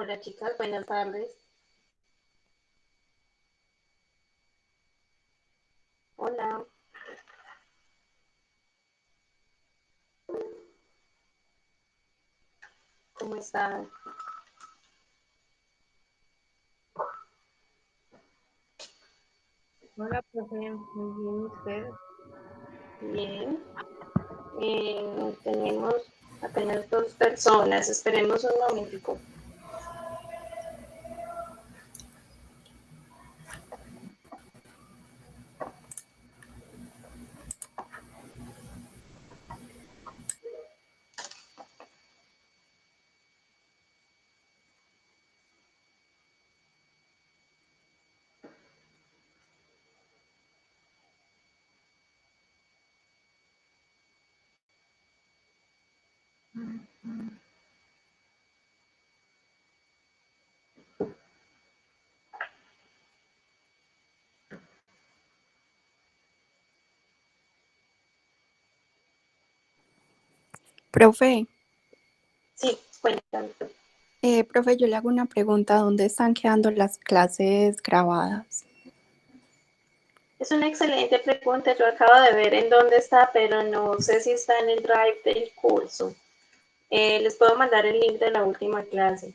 Hola chicas, buenas tardes. Hola, ¿cómo están? Hola, profe, muy bien, ¿y usted? Bien. Tenemos apenas dos personas. Esperemos un momentico. Profe, Sí, cuéntame. profe, yo le hago una pregunta, ¿dónde están quedando las clases grabadas? Es una excelente pregunta. Yo acabo de ver en dónde está, pero no sé si está en el drive del curso. Les puedo mandar el link de la última clase.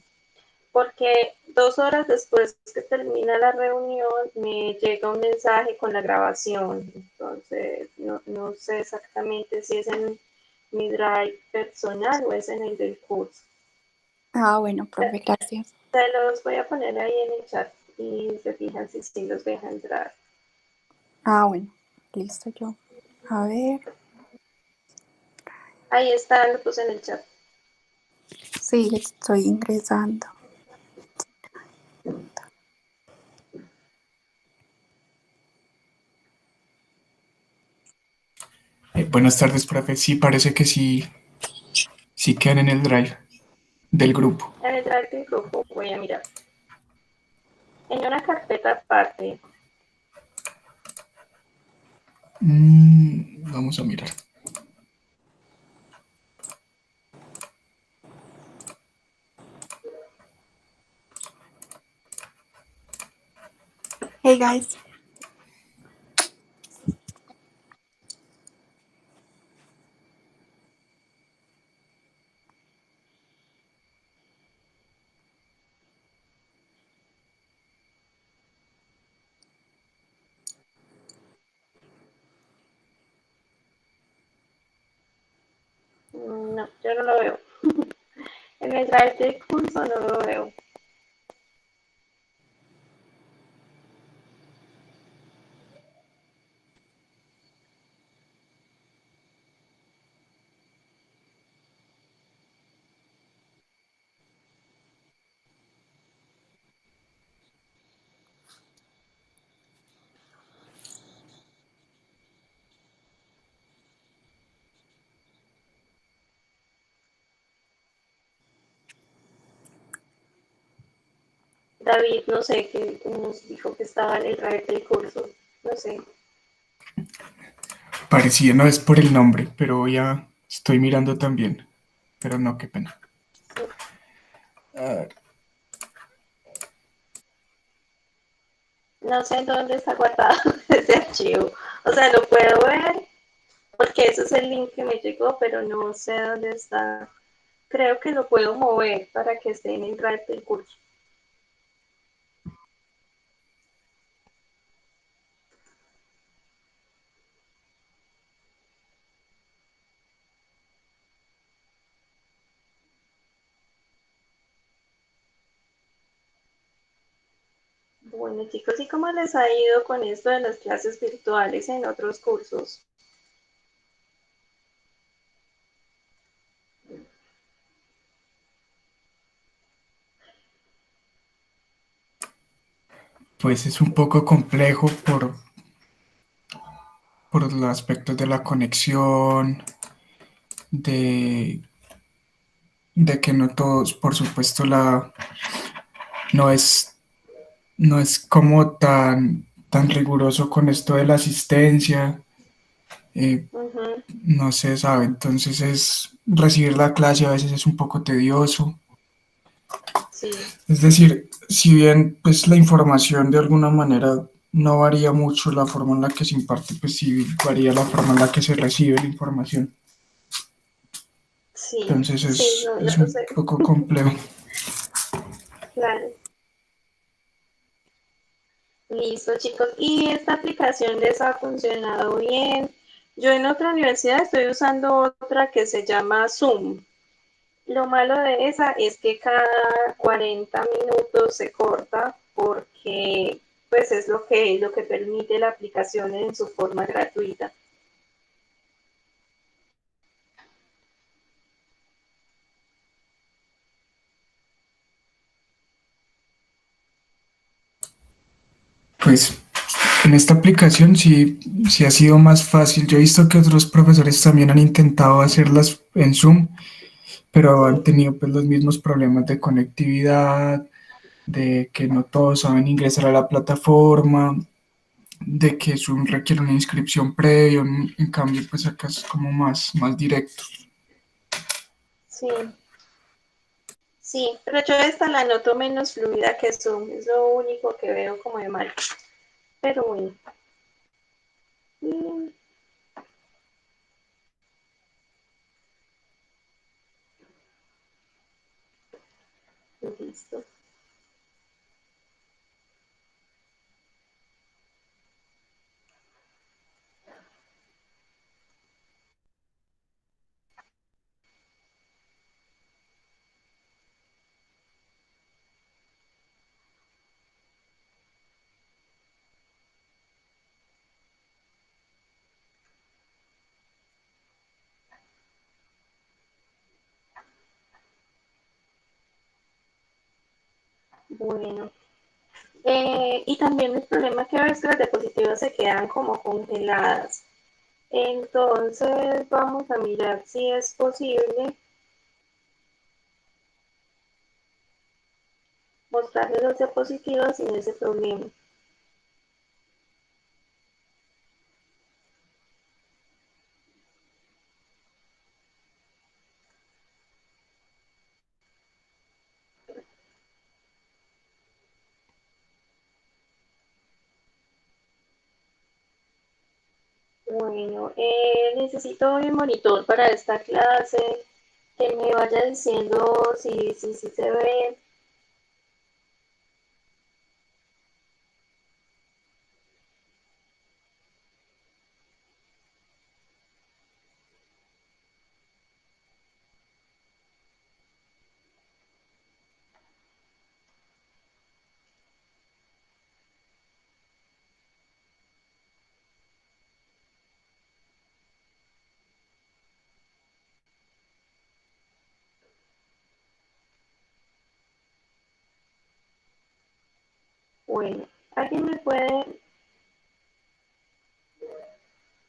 Porque 2 horas después que termina la reunión me llega un mensaje con la grabación. Entonces, no sé exactamente si es en mi drive personal o es en el del curso. Ah, bueno, Te, profe, gracias. te los voy a poner ahí en el chat y se fijan si sí los deja entrar. Ah, bueno, listo yo. A ver, Ahí está, lo puse en el chat. sí, estoy ingresando. Buenas tardes, profe. Sí, parece que sí quedan en el drive del grupo. En el drive del grupo voy a mirar. En una carpeta aparte. Vamos a mirar. Hey, guys. No, yo no lo veo. En el drive del curso no lo veo. David, no sé, que nos dijo que estaba en el drive del curso. No sé. Parecía, no es por el nombre, pero ya estoy mirando también. Pero no, qué pena. Sí. Ah, No sé en dónde está guardado ese archivo. O sea, lo puedo ver porque ese es el link que me llegó, pero no sé dónde está. Creo que lo puedo mover para que esté en el drive del curso. Bueno, chicos, ¿y cómo les ha ido con esto de las clases virtuales en otros cursos? pues es un poco complejo por los aspectos de la conexión, de, de que no todos, por supuesto, no es, no es como tan riguroso con esto de la asistencia. eh, Ujú. no se sabe, entonces recibir la clase a veces es un poco tedioso. Sí, Es decir, si bien pues la información de alguna manera no varía mucho la forma en la que se imparte, pues sí varía la forma en la que se recibe la información. sí, Entonces sí, no, es ya lo un sé, poco complejo. claro. Listo, chicos. ¿Y esta aplicación les ha funcionado bien? Yo en otra universidad estoy usando otra que se llama Zoom. Lo malo de esa es que cada 40 minutos se corta porque pues es lo que permite la aplicación en su forma gratuita. Pues en esta aplicación sí ha sido más fácil. Yo he visto que otros profesores también han intentado hacerlas en Zoom, pero han Sí, tenido pues los mismos problemas de conectividad, de que no todos saben ingresar a la plataforma, de que Zoom requiere una inscripción previa, en cambio pues acá es como más directo. sí, sí, pero yo esta la noto menos fluida que Zoom, es lo único que veo como de mal. Pero bueno, mm, listo. Bueno, y también el problema que a veces las diapositivas se quedan como congeladas. Entonces vamos a mirar si es posible mostrarles los diapositivas sin ese problema. Bueno, necesito un monitor para esta clase que me vaya diciendo si se ve. Bueno, ¿alguien me puede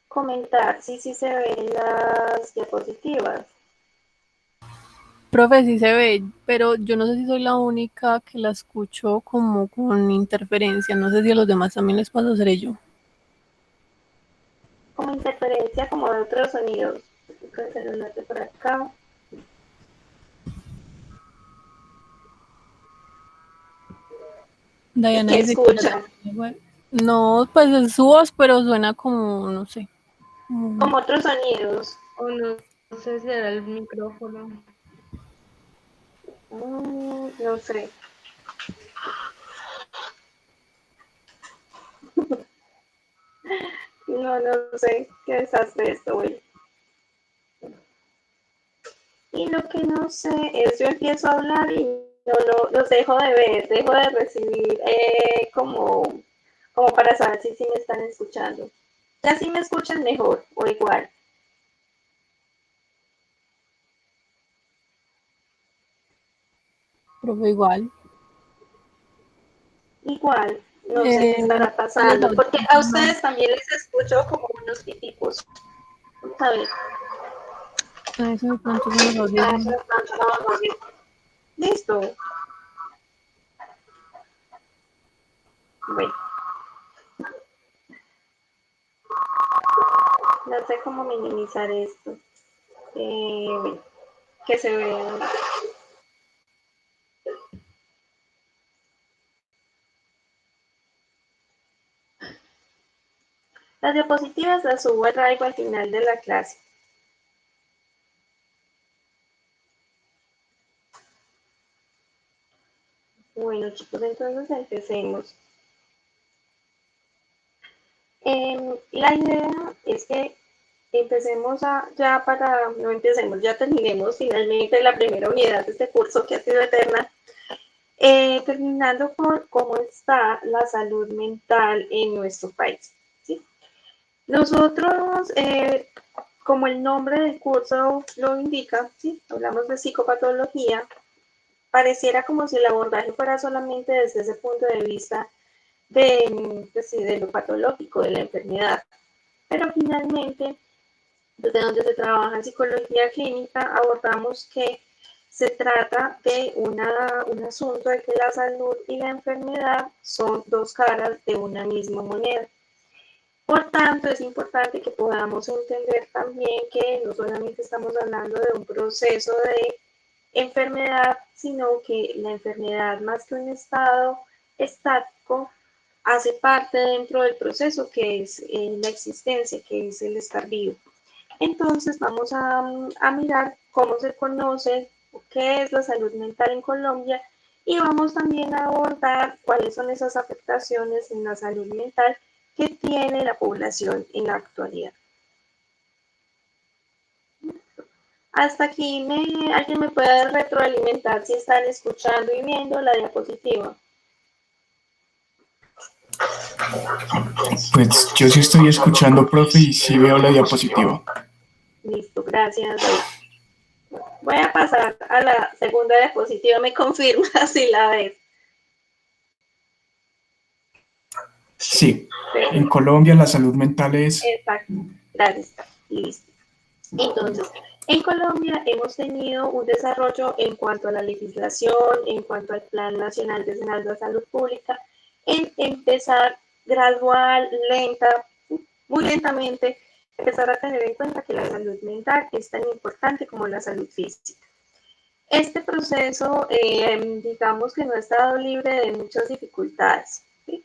comentar si se ven las diapositivas? Profe, sí se ve, pero yo no sé si soy la única que la escucho como con interferencia. No sé si a los demás también les pasa, seré yo. Como interferencia como de otros sonidos. Puede ser un arte por acá. ¿Y Diana qué dice que ya escuchan? también igual. No, pues es su voz, pero suena como, no sé. Como otros sonidos. O no, no sé si era el micrófono. No sé. No sé. Qué desastre esto, güey. Y lo que no sé es, yo empiezo a hablar y los dejo de ver, dejo de recibir como para saber si me están escuchando. Ya si me escuchan mejor o igual. Profe, igual. Igual, no sé qué No estará sé los pasando, porque a audífonos. ustedes también les escucho como unos pipicos. A ver, Eso de pronto son los audífonos. listo. Bueno, no sé cómo minimizar esto. Bueno, que se vea. Las diapositivas las subo al Drive al final de la clase. Bueno, chicos, entonces empecemos. La idea es que empecemos ya terminemos finalmente la primera unidad de este curso que ha sido eterna, terminando por cómo está la salud mental en nuestro país, ¿sí? Nosotros, como el nombre del curso lo indica, ¿sí? Hablamos de psicopatología, pareciera como si el abordaje fuera solamente desde ese punto de vista de lo patológico, de la enfermedad, pero finalmente, desde donde se trabaja en psicología clínica, abordamos que se trata de un asunto de que la salud y la enfermedad son dos caras de una misma moneda. Por tanto, es importante que podamos entender también que no solamente estamos hablando de un proceso de enfermedad, sino que la enfermedad, más que un estado estático, hace parte dentro del proceso que es la existencia, que es el estar vivo. Entonces vamos a mirar cómo se conoce, qué es la salud mental en Colombia, y vamos también a abordar cuáles son esas afectaciones en la salud mental que tiene la población en la actualidad. Hasta aquí alguien me puede retroalimentar si están escuchando y viendo la diapositiva. Pues yo sí estoy escuchando, profe, y sí veo la diapositiva. Listo, gracias. Voy a pasar a la segunda diapositiva, me confirma si la ves. Sí, en Colombia la salud mental es... Exacto, gracias. Listo. Entonces, en Colombia hemos tenido un desarrollo en cuanto a la legislación, en cuanto al Plan Nacional de Salud Pública, en empezar gradual, muy lentamente, empezar a tener en cuenta que la salud mental es tan importante como la salud física. Este proceso, digamos que no ha estado libre de muchas dificultades, ¿sí?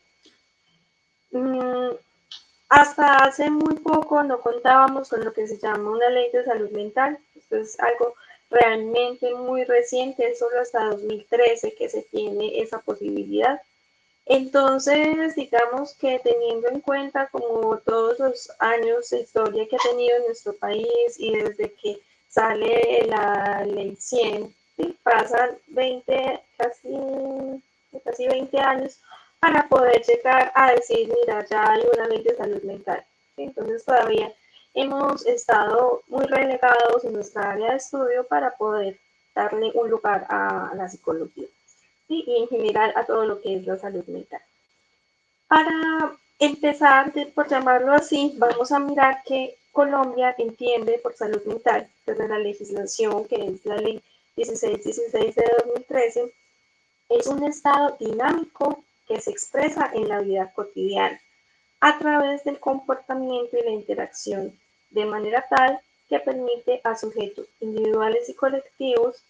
Hasta hace muy poco no contábamos con lo que se llama una ley de salud mental. Esto es algo realmente muy reciente, es solo hasta 2013 que se tiene esa posibilidad. Entonces, digamos que teniendo en cuenta como todos los años de historia que ha tenido nuestro país y desde que sale la ley 100, ¿sí? Pasan casi 20 años para poder llegar a decir, mira, ya hay una ley de salud mental. ¿Sí? Entonces todavía hemos estado muy relegados en nuestra área de estudio para poder darle un lugar a la psicología, ¿sí? Y en general a todo lo que es la salud mental. Para empezar, por llamarlo así, vamos a mirar que Colombia entiende por salud mental, desde la legislación, que es la ley 1616 de 2013, es un estado dinámico que se expresa en la vida cotidiana a través del comportamiento y la interacción, de manera tal que permite a sujetos individuales y colectivos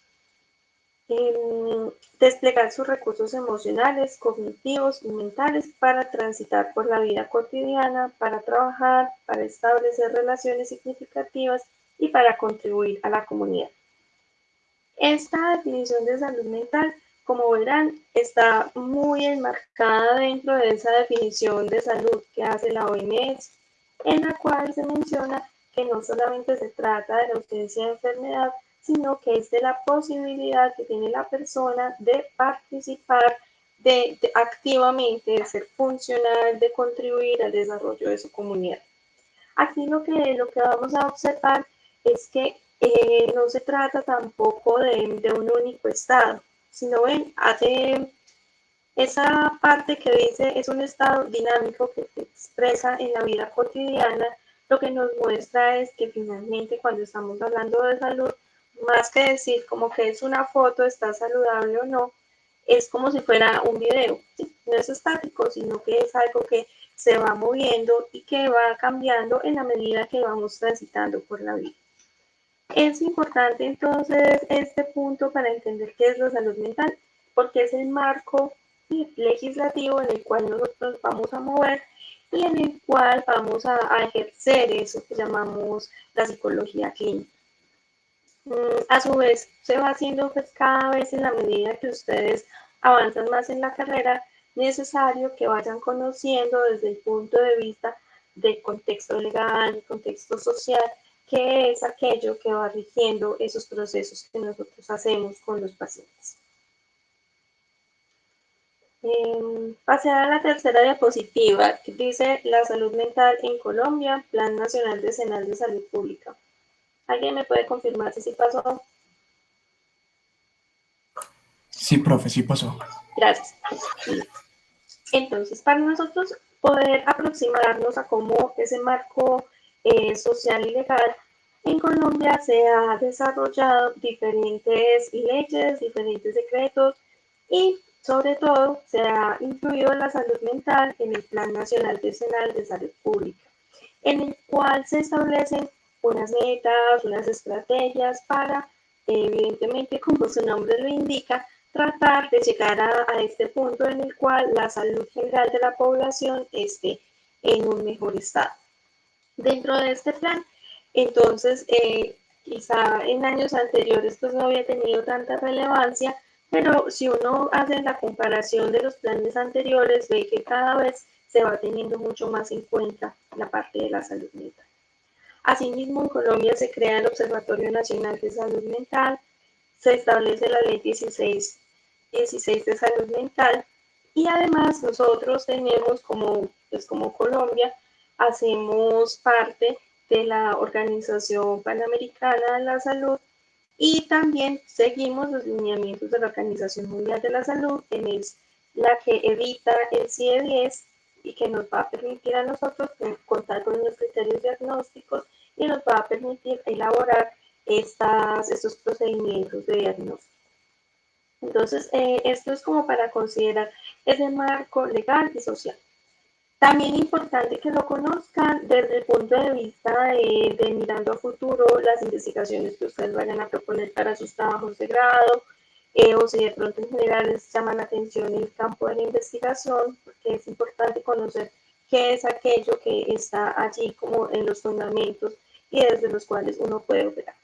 desplegar sus recursos emocionales, cognitivos y mentales para transitar por la vida cotidiana, para trabajar, para establecer relaciones significativas y para contribuir a la comunidad. Esta definición de salud mental, como verán, está muy enmarcada dentro de esa definición de salud que hace la OMS, en la cual se menciona que no solamente se trata de la ausencia de enfermedad, sino que es de la posibilidad que tiene la persona de participar activamente, de ser funcional, de contribuir al desarrollo de su comunidad. Aquí lo que vamos a observar es que no se trata tampoco de un único estado, sino hace esa parte que dice es un estado dinámico que se expresa en la vida cotidiana. Lo que nos muestra es que finalmente cuando estamos hablando de salud, más que decir como que es una foto, está saludable o no, es como si fuera un video, ¿sí? No es estático, sino que es algo que se va moviendo y que va cambiando en la medida que vamos transitando por la vida. Es importante entonces este punto para entender qué es la salud mental, porque es el marco legislativo en el cual nosotros vamos a mover y en el cual vamos a ejercer eso que llamamos la psicología clínica. A su vez, se va haciendo pues, cada vez en la medida que ustedes avanzan más en la carrera, necesario que vayan conociendo desde el punto de vista del contexto legal, del contexto social, qué es aquello que va rigiendo esos procesos que nosotros hacemos con los pacientes. Pasar a la tercera diapositiva, que dice la salud mental en Colombia, Plan Nacional Decenal de Salud Pública. ¿Alguien me puede confirmar si sí pasó? Sí, profe, sí pasó. Gracias. Entonces, para nosotros poder aproximarnos a cómo ese marco social y legal en Colombia se ha desarrollado diferentes leyes, diferentes decretos y sobre todo se ha incluido la salud mental en el Plan Nacional Decenal de Salud Pública, en el cual se establecen unas metas, unas estrategias para, evidentemente, como su nombre lo indica, tratar de llegar a este punto en el cual la salud general de la población esté en un mejor estado. Dentro de este plan, entonces, quizá en años anteriores pues no había tenido tanta relevancia, pero si uno hace la comparación de los planes anteriores, ve que cada vez se va teniendo mucho más en cuenta la parte de la salud mental. Asimismo, en Colombia se crea el Observatorio Nacional de Salud Mental, se establece la Ley 16 de Salud Mental y además nosotros tenemos como Colombia, hacemos parte de la Organización Panamericana de la Salud y también seguimos los lineamientos de la Organización Mundial de la Salud, que es la que evita el CIE-10 y que nos va a permitir a nosotros contar con unos criterios diagnósticos y nos va a permitir elaborar estos procedimientos de diagnóstico. Entonces, esto es como para considerar ese marco legal y social. También es importante que lo conozcan desde el punto de vista de mirando a futuro las investigaciones que ustedes vayan a proponer para sus trabajos de grado, o si de pronto en general les llama la atención el campo de la investigación, porque es importante conocer qué es aquello que está allí como en los fundamentos y desde los cuales uno puede operar.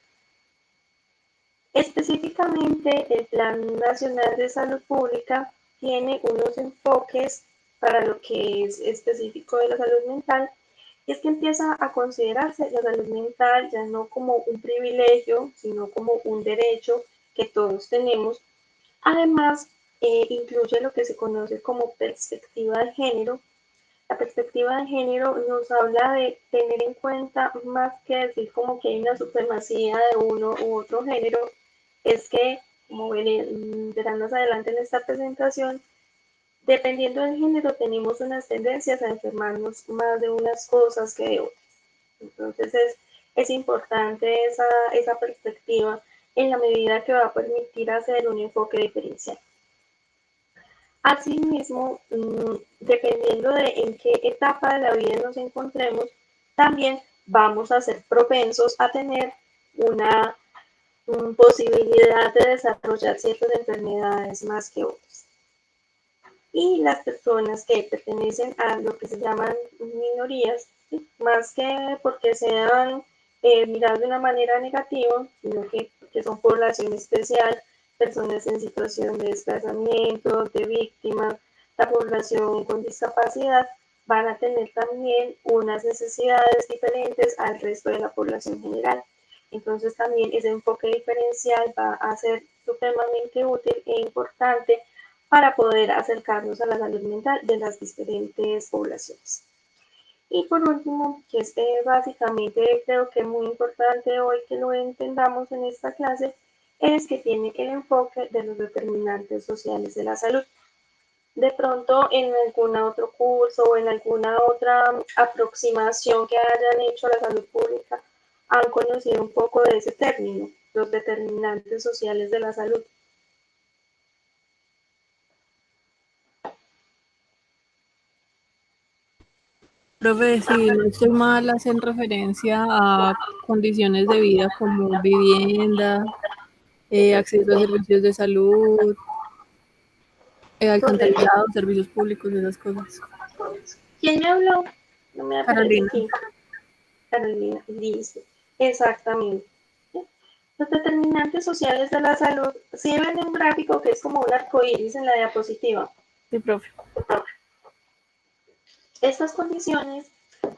Específicamente, el Plan Nacional de Salud Pública tiene unos enfoques para lo que es específico de la salud mental, y es que empieza a considerarse la salud mental ya no como un privilegio, sino como un derecho que todos tenemos. Además, incluye lo que se conoce como perspectiva de género. La perspectiva de género nos habla de tener en cuenta, más que decir como que hay una supremacía de uno u otro género, es que, como verán más adelante en esta presentación, dependiendo del género tenemos unas tendencias a enfermarnos más de unas cosas que de otras. Entonces es importante esa perspectiva en la medida que va a permitir hacer un enfoque diferencial. Asimismo, dependiendo de en qué etapa de la vida nos encontremos, también vamos a ser propensos a tener una posibilidad de desarrollar ciertas enfermedades más que otras. Y las personas que pertenecen a lo que se llaman minorías, ¿sí? Más que porque sean miradas de una manera negativa, sino que son población especial, personas en situación de desplazamiento, de víctimas, la población con discapacidad, van a tener también unas necesidades diferentes al resto de la población general. Entonces también ese enfoque diferencial va a ser supremamente útil e importante para poder acercarnos a la salud mental de las diferentes poblaciones. Y por último, que es básicamente creo que es muy importante hoy que lo entendamos en esta clase, es que tiene el enfoque de los determinantes sociales de la salud. De pronto en algún otro curso o en alguna otra aproximación que hayan hecho a la salud pública, han conocido un poco de ese término, los determinantes sociales de la salud. Profe, si no estoy mal, hacen referencia a condiciones de vida como vivienda, acceso a servicios de salud, alcantarillado, servicios públicos, esas cosas. ¿Quién me habló? No me aparece Carolina. aquí. Carolina, listo. Exactamente. Los determinantes sociales de la salud, si ven un gráfico que es como un arcoíris en la diapositiva. Sí, profe. Estas condiciones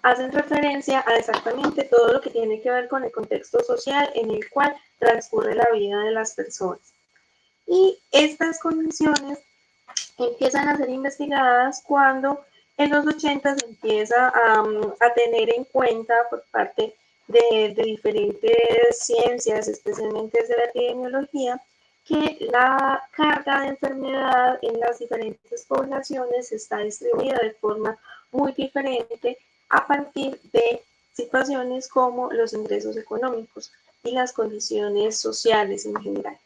hacen referencia a exactamente todo lo que tiene que ver con el contexto social en el cual transcurre la vida de las personas. Y estas condiciones empiezan a ser investigadas cuando en los 80 se empieza a tener en cuenta por parte de diferentes ciencias, especialmente de la epidemiología, que la carga de enfermedad en las diferentes poblaciones está distribuida de forma muy diferente a partir de situaciones como los ingresos económicos y las condiciones sociales en general.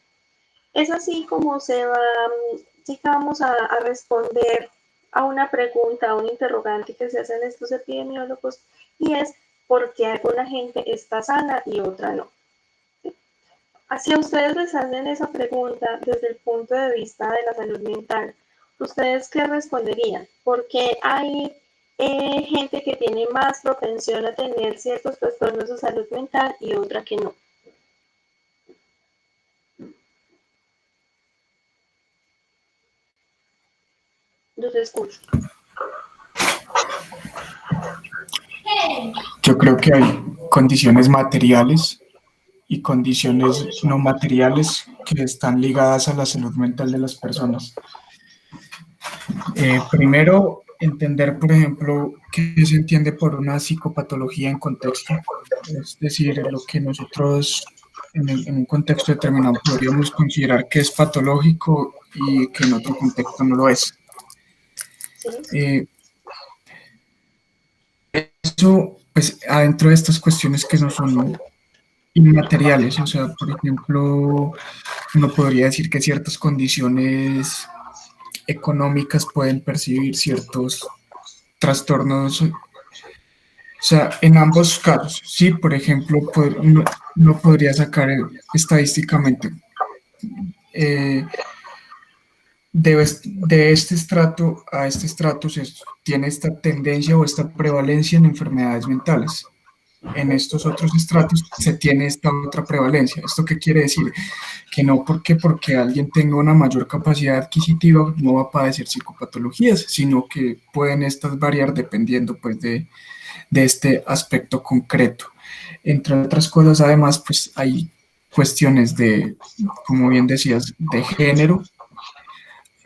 Es así como se va, digamos, a responder a una pregunta, a un interrogante que se hacen estos epidemiólogos, y es por qué alguna gente está sana y otra no. Si a ustedes les hacen esa pregunta desde el punto de vista de la salud mental, ¿ustedes qué responderían? ¿Por qué hay gente que tiene más propensión a tener ciertos trastornos de salud mental y otra que no? Los escucho. Yo creo que hay condiciones materiales y condiciones no materiales que están ligadas a la salud mental de las personas. Primero, entender, por ejemplo, qué se entiende por una psicopatología en contexto, es decir, lo que nosotros en un contexto determinado podríamos considerar que es patológico y que en otro contexto no lo es. ¿Sí? Eso, pues, adentro de estas cuestiones que no son inmateriales, o sea, por ejemplo, uno podría decir que ciertas condiciones económicas pueden percibir ciertos trastornos. O sea, en ambos casos, sí, por ejemplo, no podría sacar estadísticamente eh, de este estrato a este estrato tiene esta tendencia o esta prevalencia en enfermedades mentales. En estos otros estratos se tiene esta otra prevalencia. ¿Esto qué quiere decir? Que no porque alguien tenga una mayor capacidad adquisitiva no va a padecer psicopatologías, sino que pueden estas variar dependiendo pues de este aspecto concreto. Entre otras cosas, además, pues hay cuestiones de, como bien decías, de género,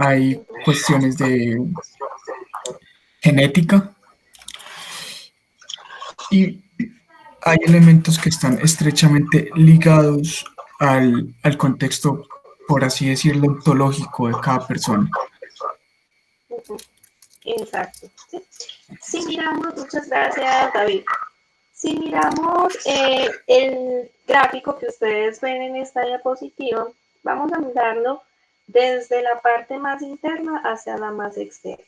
hay cuestiones de genética y hay elementos que están estrechamente ligados al contexto, por así decirlo, ontológico de cada persona. Exacto. ¿Sí? Si miramos, muchas gracias, David. Si miramos el gráfico que ustedes ven en esta diapositiva, vamos a mirarlo desde la parte más interna hacia la más externa.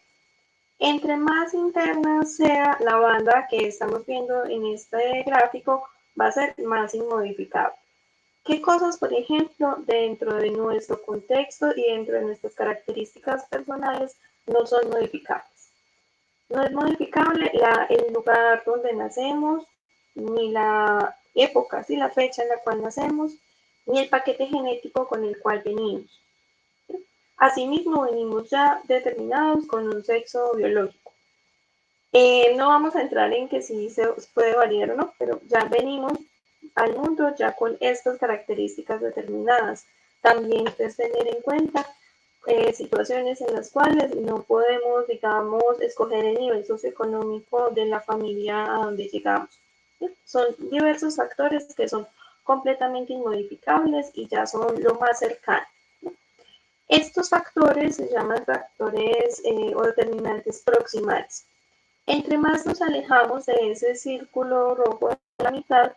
Entre más interna sea la banda que estamos viendo en este gráfico, va a ser más inmodificable. ¿Qué cosas, por ejemplo, dentro de nuestro contexto y dentro de nuestras características personales no son modificables? No es modificable el lugar donde nacemos, ni la época, ¿sí? La fecha en la cual nacemos, ni el paquete genético con el cual venimos. Asimismo, venimos ya determinados con un sexo biológico. No vamos a entrar en que si se puede variar o no, pero ya venimos al mundo ya con estas características determinadas. También es tener en cuenta situaciones en las cuales no podemos, digamos, escoger el nivel socioeconómico de la familia a donde llegamos. ¿Sí? Son diversos factores que son completamente inmodificables y ya son lo más cercano. Estos factores se llaman factores o determinantes proximales. Entre más nos alejamos de ese círculo rojo de la mitad,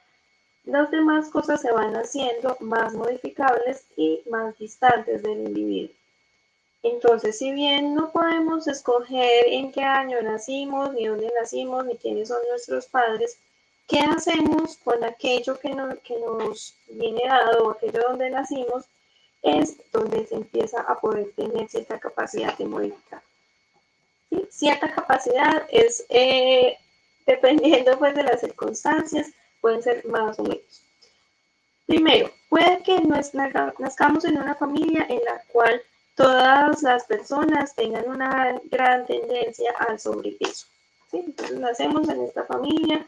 las demás cosas se van haciendo más modificables y más distantes del individuo. Entonces, si bien no podemos escoger en qué año nacimos, ni dónde nacimos, ni quiénes son nuestros padres, ¿qué hacemos con aquello que nos viene dado, o aquello donde nacimos? Es donde se empieza a poder tener cierta capacidad de modificar. ¿Sí? Cierta capacidad es dependiendo pues de las circunstancias, pueden ser más o menos. Primero, puede que nazcamos en una familia en la cual todas las personas tengan una gran tendencia al sobrepeso, ¿sí? Entonces nacemos en esta familia,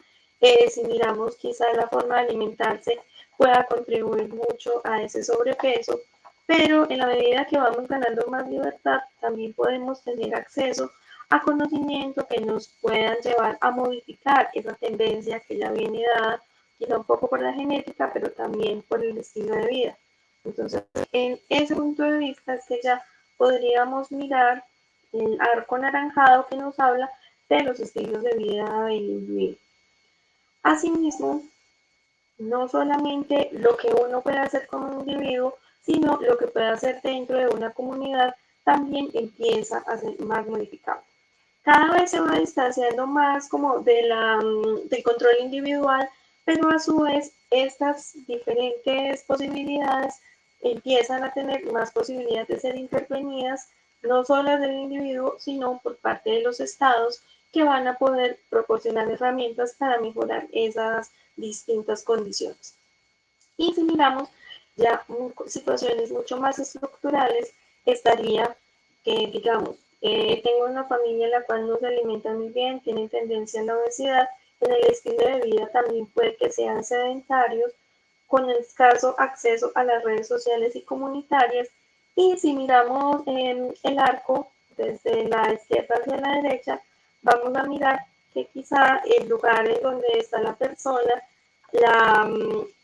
si miramos quizá la forma de alimentarse pueda contribuir mucho a ese sobrepeso, pero en la medida que vamos ganando más libertad, también podemos tener acceso a conocimiento que nos puedan llevar a modificar esa tendencia que ya viene dada, quizá un poco por la genética, pero también por el estilo de vida. Entonces, en ese punto de vista es que ya podríamos mirar el arco anaranjado que nos habla de los estilos de vida del individuo. Asimismo, no solamente lo que uno puede hacer como individuo, sino lo que puede hacer dentro de una comunidad también empieza a ser más modificado. Cada vez se va distanciando más como del control individual, pero a su vez estas diferentes posibilidades empiezan a tener más posibilidades de ser intervenidas, no solo del individuo, sino por parte de los estados que van a poder proporcionar herramientas para mejorar esas distintas condiciones. Y si miramos ya situaciones mucho más estructurales, estaría que, digamos, tengo una familia en la cual no se alimenta muy bien, tienen tendencia a la obesidad, en el estilo de vida también puede que sean sedentarios, con escaso acceso a las redes sociales y comunitarias. Y si miramos el arco desde la izquierda hacia la derecha, vamos a mirar que quizá el lugar en donde está la persona, la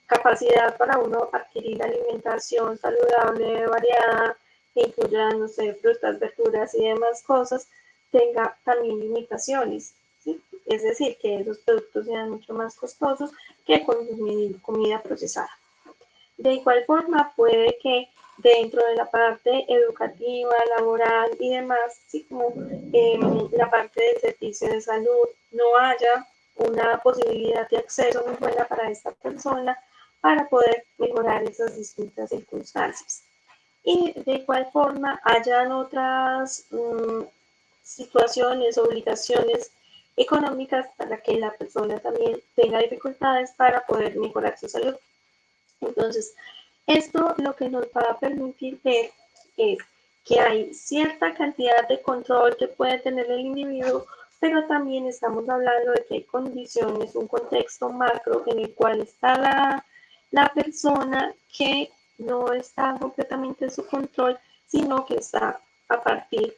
capacidad para uno adquirir alimentación saludable, variada, que incluya, no sé, frutas, verduras y demás cosas, tenga también limitaciones, ¿sí? Es decir, que esos productos sean mucho más costosos que consumir comida procesada. De igual forma, puede que dentro de la parte educativa, laboral y demás, así como la parte del servicio de salud, no haya una posibilidad de acceso muy buena para esta persona para poder mejorar esas distintas circunstancias. Y de igual forma, hayan otras situaciones, obligaciones económicas para que la persona también tenga dificultades para poder mejorar su salud. Entonces, esto lo que nos va a permitir ver es que hay cierta cantidad de control que puede tener el individuo, pero también estamos hablando de que hay condiciones, un contexto macro en el cual está la persona que no está completamente en su control, sino que está a partir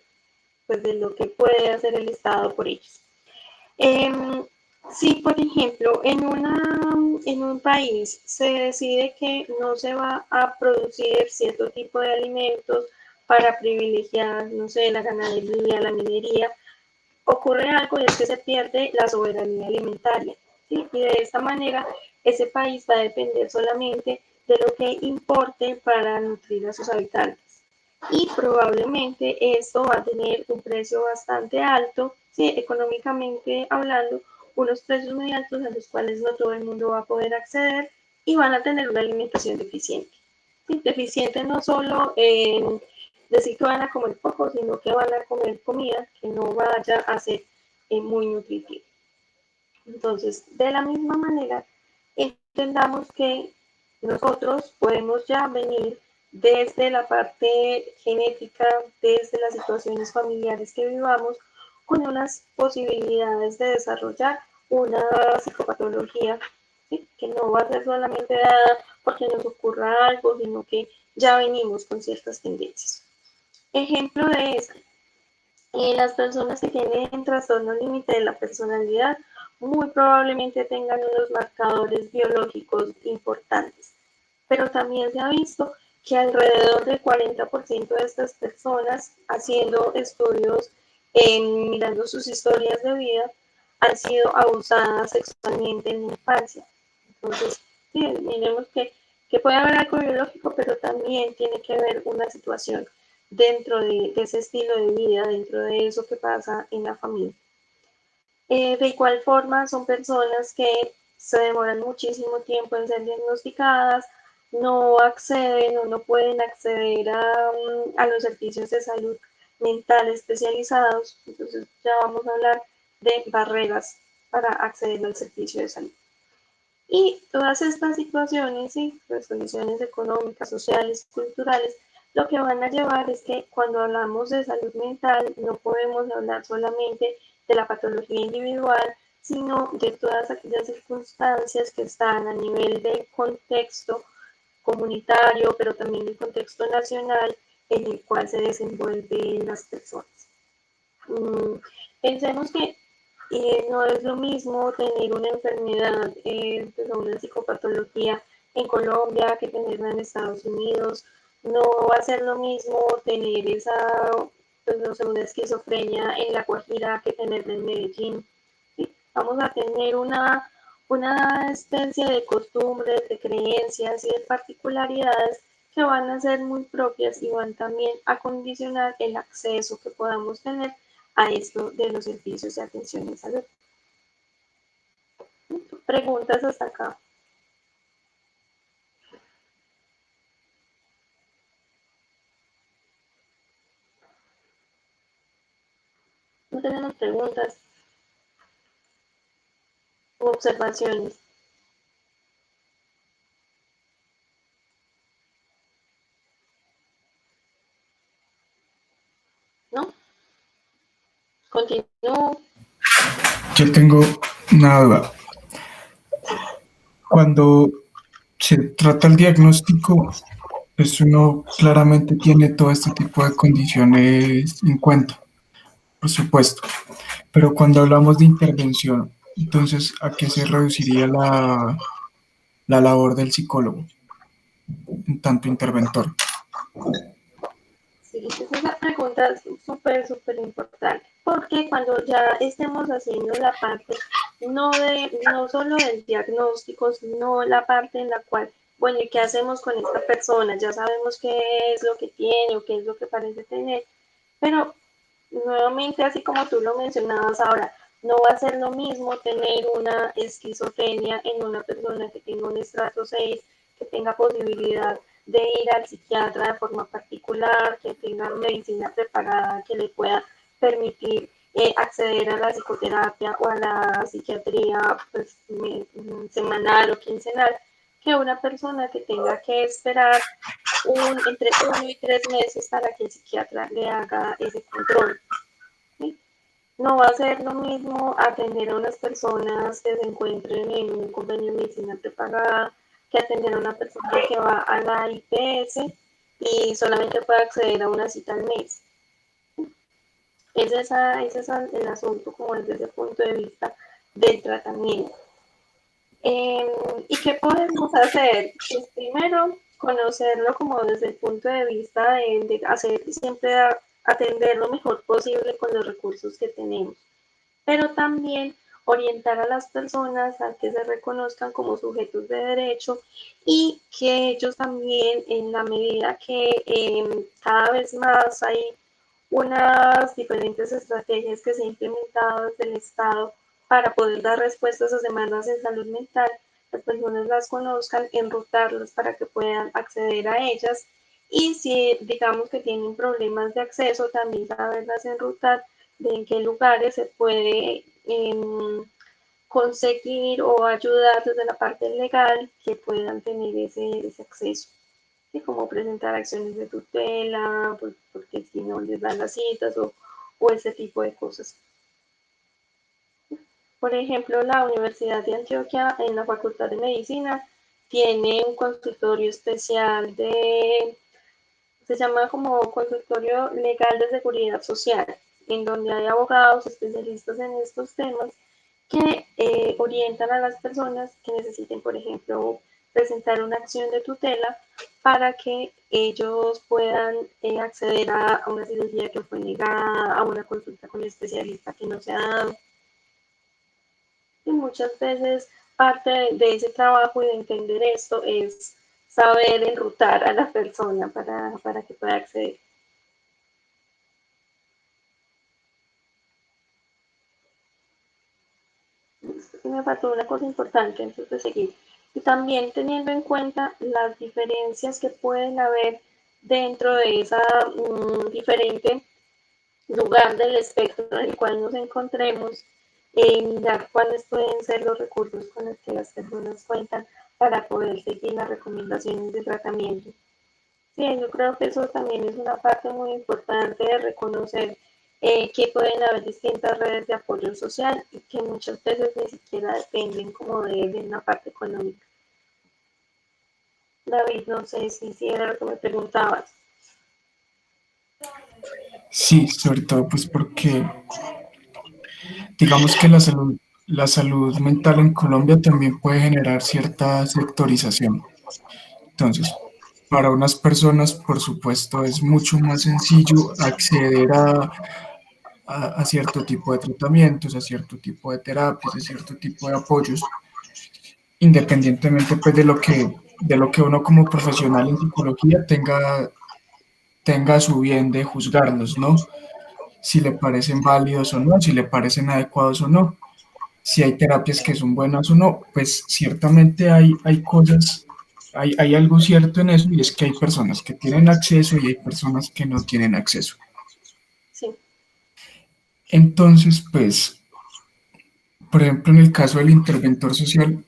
pues, de lo que puede hacer el Estado por ellos. Si, por ejemplo, en un país se decide que no se va a producir cierto tipo de alimentos para privilegiar, no sé, la ganadería, la minería, ocurre algo y es que se pierde la soberanía alimentaria, ¿sí? Y de esta manera ese país va a depender solamente de lo que importe para nutrir a sus habitantes. Y probablemente esto va a tener un precio bastante alto, ¿sí? Económicamente hablando, unos precios muy altos a los cuales no todo el mundo va a poder acceder y van a tener una alimentación deficiente. ¿Sí? Deficiente no solo en decir que van a comer poco, sino que van a comer comida que no vaya a ser muy nutritiva. Entonces, de la misma manera, entendamos que nosotros podemos ya venir desde la parte genética, desde las situaciones familiares que vivamos, con unas posibilidades de desarrollar una psicopatología, ¿sí? Que no va a ser solamente dada porque nos ocurra algo, sino que ya venimos con ciertas tendencias. Ejemplo de esto, las personas que tienen trastorno límite de la personalidad muy probablemente tengan unos marcadores biológicos importantes, pero también se ha visto que alrededor del 40% de estas personas, haciendo estudios, mirando sus historias de vida, han sido abusadas sexualmente en la infancia. Entonces, sí, miremos que puede haber algo biológico, pero también tiene que haber una situación dentro de ese estilo de vida, dentro de eso que pasa en la familia. De igual forma, son personas que se demoran muchísimo tiempo en ser diagnosticadas, no acceden o no pueden acceder a los servicios de salud mental especializados. Entonces ya vamos a hablar de barreras para acceder al servicio de salud. Y todas estas situaciones, y las condiciones económicas, sociales, culturales, lo que van a llevar es que cuando hablamos de salud mental no podemos hablar solamente de la patología individual, sino de todas aquellas circunstancias que están a nivel del contexto comunitario, pero también del contexto nacional en el cual se desenvuelven las personas. Pensemos que no es lo mismo tener una enfermedad, pues, una psicopatología en Colombia que tenerla en Estados Unidos. No va a ser lo mismo tener esa, pues, no sé, una esquizofrenia en La Guajira que tenerla en Medellín. ¿Sí? Vamos a tener una especie de costumbres, de creencias y de particularidades que van a ser muy propias y van también a condicionar el acceso que podamos tener a esto de los servicios de atención en salud. Preguntas hasta acá. No tenemos preguntas u observaciones. ¿No? Continúo. Yo tengo una duda. Cuando se trata el diagnóstico, pues uno claramente tiene todo este tipo de condiciones en cuenta, por supuesto. Pero cuando hablamos de intervención, entonces, ¿a qué se reduciría la labor del psicólogo, en tanto interventor? Sí, esa es una pregunta súper importante, porque cuando ya estemos haciendo la parte no solo del diagnóstico, sino la parte en la cual, bueno, ¿y qué hacemos con esta persona? Ya sabemos qué es lo que tiene o qué es lo que parece tener, pero nuevamente, así como tú lo mencionabas ahora, no va a ser lo mismo tener una esquizofrenia en una persona que tenga un estrato 6, que tenga posibilidad de ir al psiquiatra de forma particular, que tenga medicina preparada que le pueda permitir acceder a la psicoterapia o a la psiquiatría pues, semanal o quincenal, que una persona que tenga que esperar entre 1 y 3 meses para que el psiquiatra le haga ese control. ¿Sí? No va a ser lo mismo atender a unas personas que se encuentren en un convenio de medicina prepagada que atender a una persona que va a la IPS y solamente puede acceder a una cita al mes. Ese es el asunto como desde ese punto de vista del tratamiento. ¿Y qué podemos hacer? Pues primero, conocerlo como desde el punto de vista de hacer siempre atender lo mejor posible con los recursos que tenemos, pero también orientar a las personas a que se reconozcan como sujetos de derecho y que ellos también, en la medida que cada vez más hay unas diferentes estrategias que se han implementado desde el Estado para poder dar respuesta a esas demandas en salud mental, las personas las conozcan, enrutarlas para que puedan acceder a ellas y si digamos que tienen problemas de acceso, también saberlas enrutar de en qué lugares se puede conseguir o ayudar desde la parte legal que puedan tener ese acceso. Y como presentar acciones de tutela, pues, porque si no les dan las citas o ese tipo de cosas. Por ejemplo, la Universidad de Antioquia en la Facultad de Medicina tiene un consultorio especial se llama como consultorio legal de seguridad social, en donde hay abogados especialistas en estos temas que orientan a las personas que necesiten, por ejemplo, presentar una acción de tutela para que ellos puedan acceder a una cirugía que fue negada, a una consulta con el especialista que no se ha dado. Y muchas veces parte de ese trabajo y de entender esto es saber enrutar a la persona para que pueda acceder. Y me faltó una cosa importante antes de seguir. Y también teniendo en cuenta las diferencias que pueden haber dentro de esa diferente lugar del espectro en el cual nos encontremos, mirar cuáles pueden ser los recursos con los que las personas cuentan para poder seguir las recomendaciones de tratamiento. Sí, yo creo que eso también es una parte muy importante de reconocer que pueden haber distintas redes de apoyo social y que muchas veces ni siquiera dependen como de una parte económica. David, no sé si era lo que me preguntabas. Sí, sobre todo pues porque digamos que la salud mental en Colombia también puede generar cierta sectorización. Entonces, para unas personas, por supuesto, es mucho más sencillo acceder a cierto tipo de tratamientos, a cierto tipo de terapias, a cierto tipo de apoyos, independientemente pues de lo que uno como profesional en psicología tenga a su bien de juzgarlos, ¿no? Si le parecen válidos o no, si le parecen adecuados o no, si hay terapias que son buenas o no, pues ciertamente hay cosas, hay algo cierto en eso y es que hay personas que tienen acceso y hay personas que no tienen acceso. Sí, Entonces, pues, por ejemplo, en el caso del interventor social,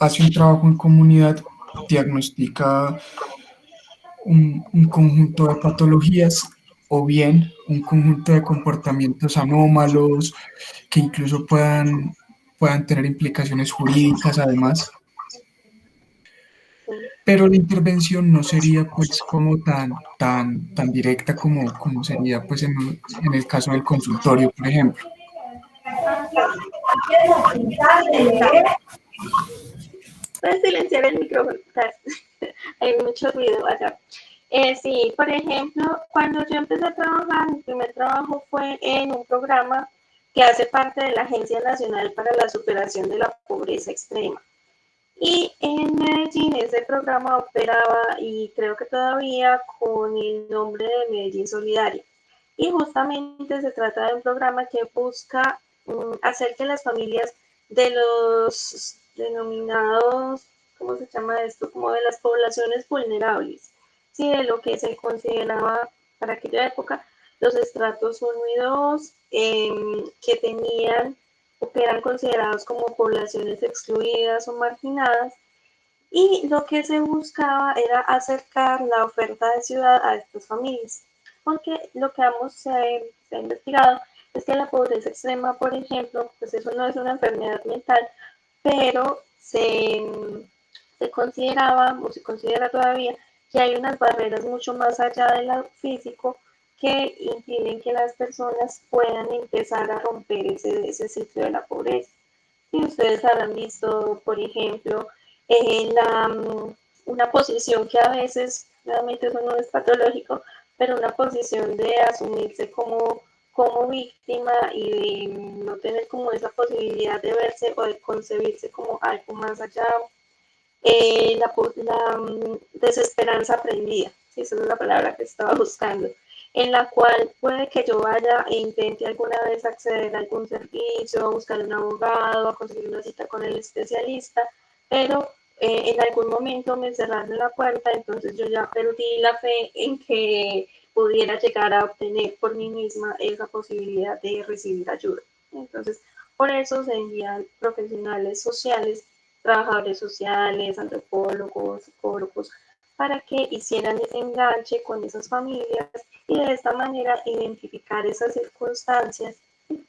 hace un trabajo en comunidad, diagnostica un conjunto de patologías o bien un conjunto de comportamientos anómalos que incluso puedan tener implicaciones jurídicas además, sí. pero la intervención no sería pues como tan directa como sería pues en el caso del consultorio, por ejemplo. Ah, claro. Puedes silenciar el micrófono. Hay mucho ruido acá. Sí, por ejemplo, cuando yo empecé a trabajar, mi primer trabajo fue en un programa que hace parte de la Agencia Nacional para la Superación de la Pobreza Extrema. Y en Medellín ese programa operaba y creo que todavía con el nombre de Medellín Solidaria. Y justamente se trata de un programa que busca hacer que las familias de los denominados, ¿cómo se llama esto? Como de las poblaciones vulnerables, ¿sí? De lo que se consideraba para aquella época los estratos 1 y 2, que tenían o que eran considerados como poblaciones excluidas o marginadas, y lo que se buscaba era acercar la oferta de ciudad a estas familias, porque lo que se ha investigado es que la pobreza extrema, por ejemplo, pues eso no es una enfermedad mental, pero se consideraba o se considera todavía que hay unas barreras mucho más allá de lo físico que impiden que las personas puedan empezar a romper ese ciclo de la pobreza. Y ustedes habrán visto, por ejemplo, una posición que a veces, realmente eso no es patológico, pero una posición de asumirse como víctima y de no tener como esa posibilidad de verse o de concebirse como algo más allá, la desesperanza aprendida, ¿sí? Esa es la palabra que estaba buscando, en la cual puede que yo vaya e intente alguna vez acceder a algún servicio, a buscar un abogado, a conseguir una cita con el especialista, pero en algún momento me cerraron la puerta, entonces yo ya perdí la fe en que pudiera llegar a obtener por mí misma esa posibilidad de recibir ayuda. Entonces, por eso se envían profesionales sociales, trabajadores sociales, antropólogos, psicólogos, para que hicieran ese enganche con esas familias y de esta manera identificar esas circunstancias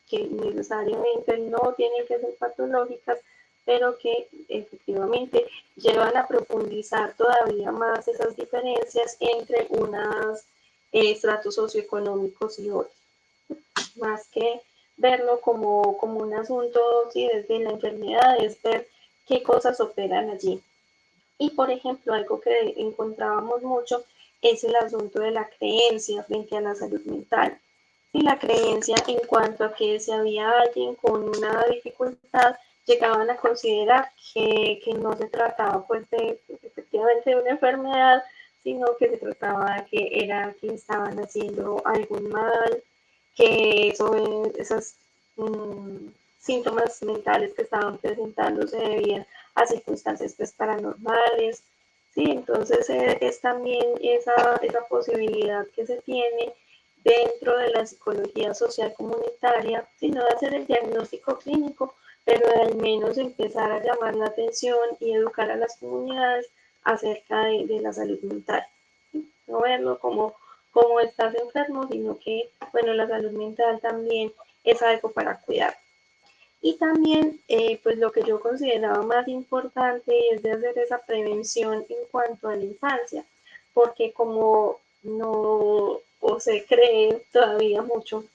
que necesariamente no tienen que ser patológicas, pero que efectivamente llevan a profundizar todavía más esas diferencias entre unos estratos socioeconómicos y otros, más que verlo como un asunto, sí, desde la enfermedad, es ver qué cosas operan allí. Y por ejemplo, algo que encontrábamos mucho es el asunto de la creencia frente a la salud mental. Y la creencia en cuanto a que si había alguien con una dificultad, llegaban a considerar que no se trataba pues efectivamente de una enfermedad, sino que se trataba de que era que estaban haciendo algún mal, que esos síntomas mentales que estaban presentando se debían a circunstancias pues, paranormales. Sí, entonces es también esa posibilidad que se tiene dentro de la psicología social comunitaria, sino de hacer el diagnóstico clínico, pero de al menos empezar a llamar la atención y educar a las comunidades acerca de la salud mental. ¿Sí? No verlo como estás enfermo, sino que, bueno, la salud mental también es algo para cuidar. Y también, pues lo que yo consideraba más importante es de hacer esa prevención en cuanto a la infancia, porque como no o se cree todavía mucho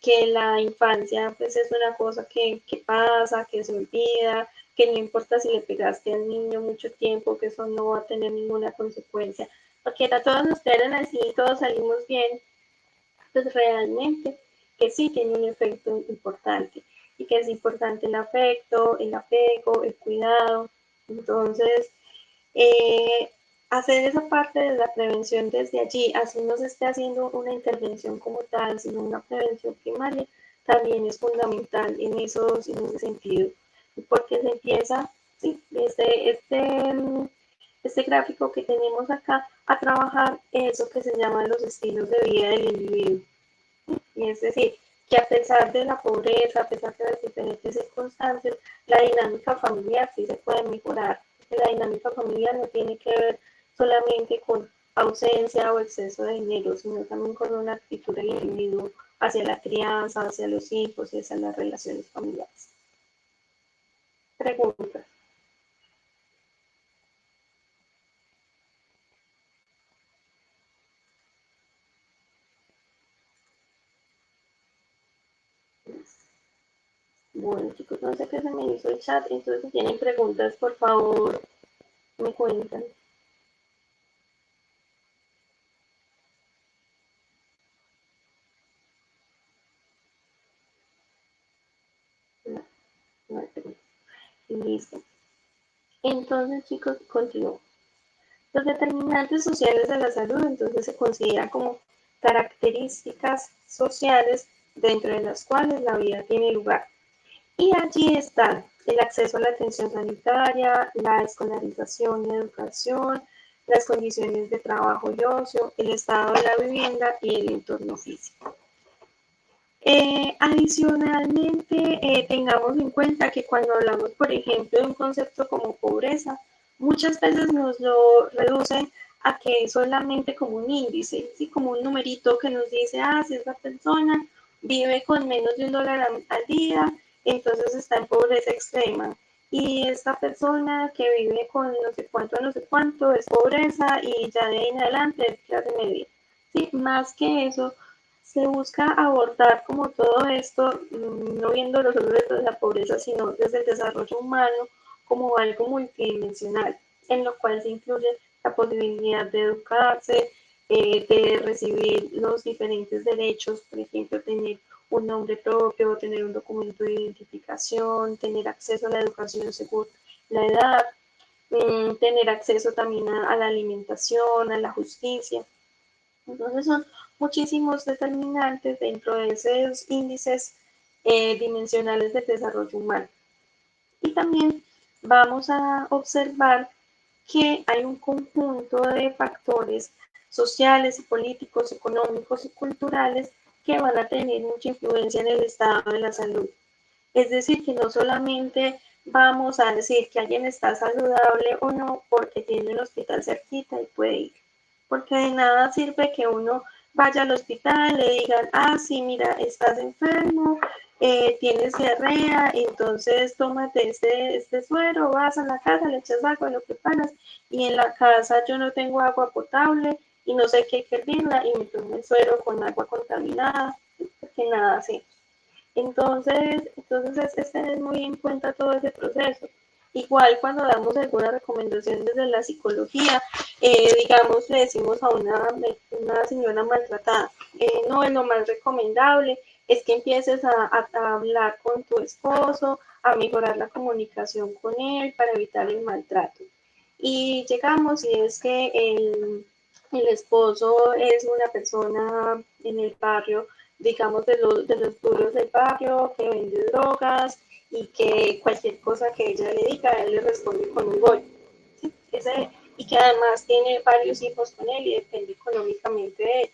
que la infancia pues es una cosa que pasa, que se olvida, que no importa si le pegaste al niño mucho tiempo, que eso no va a tener ninguna consecuencia, porque a todos nos quedan así y todos salimos bien, pues realmente que sí tiene un efecto importante y que es importante el afecto, el apego, el cuidado. Entonces, eh, hacer esa parte de la prevención desde allí, así no se esté haciendo una intervención como tal, sino una prevención primaria, también es fundamental en ese sentido, porque se empieza, sí, desde este gráfico que tenemos acá, a trabajar eso que se llaman los estilos de vida del individuo. Y es decir, que a pesar de la pobreza, a pesar de las diferentes circunstancias, la dinámica familiar sí se puede mejorar. La dinámica familiar no tiene que ver solamente con ausencia o exceso de dinero, sino también con una actitud del individuo hacia la crianza, hacia los hijos y hacia las relaciones familiares. Preguntas. Bueno, chicos, no sé qué se me hizo el chat, entonces si tienen preguntas, por favor, me cuentan. No, no hay preguntas. Listo. Entonces, chicos, continúo. Los determinantes sociales de la salud entonces se consideran como características sociales dentro de las cuales la vida tiene lugar. Y allí están el acceso a la atención sanitaria, la escolarización y educación, las condiciones de trabajo y ocio, el estado de la vivienda y el entorno físico. Adicionalmente, tengamos en cuenta que cuando hablamos, por ejemplo, de un concepto como pobreza, muchas veces nos lo reducen a que es solamente como un índice, ¿sí? Como un numerito que nos dice, si esa persona vive con menos de $1 al día, entonces está en pobreza extrema. Y esta persona que vive con no sé cuánto, es pobreza y ya de ahí en adelante es clase media. ¿Sí? Más que eso, se busca abordar como todo esto, no viendo los retos de la pobreza, sino desde el desarrollo humano como algo multidimensional, en lo cual se incluye la posibilidad de educarse, de recibir los diferentes derechos, por ejemplo, tener un nombre propio, tener un documento de identificación, tener acceso a la educación según la edad, tener acceso también a la alimentación, a la justicia. Entonces son muchísimos determinantes dentro de esos índices dimensionales del desarrollo humano. Y también vamos a observar que hay un conjunto de factores sociales y políticos, económicos y culturales que van a tener mucha influencia en el estado de la salud. Es decir, que no solamente vamos a decir que alguien está saludable o no porque tiene un hospital cerquita y puede ir. Porque de nada sirve que uno vaya al hospital, le digan, sí, mira, estás enfermo, tienes diarrea, entonces tómate este suero, vas a la casa, le echas agua, lo preparas, y en la casa yo no tengo agua potable y no sé qué hervirla y me tomo el suero con agua contaminada, porque nada así. Entonces es tener muy en cuenta todo ese proceso. Igual cuando damos alguna recomendación desde la psicología, digamos, le decimos a una señora maltratada, no es lo más recomendable, es que empieces a hablar con tu esposo, a mejorar la comunicación con él para evitar el maltrato. Y llegamos y es que el esposo es una persona en el barrio, digamos, de los duros del barrio, que vende drogas y que cualquier cosa que ella le diga, él le responde con un golpe. ¿Sí? Y que además tiene varios hijos con él y depende económicamente de él.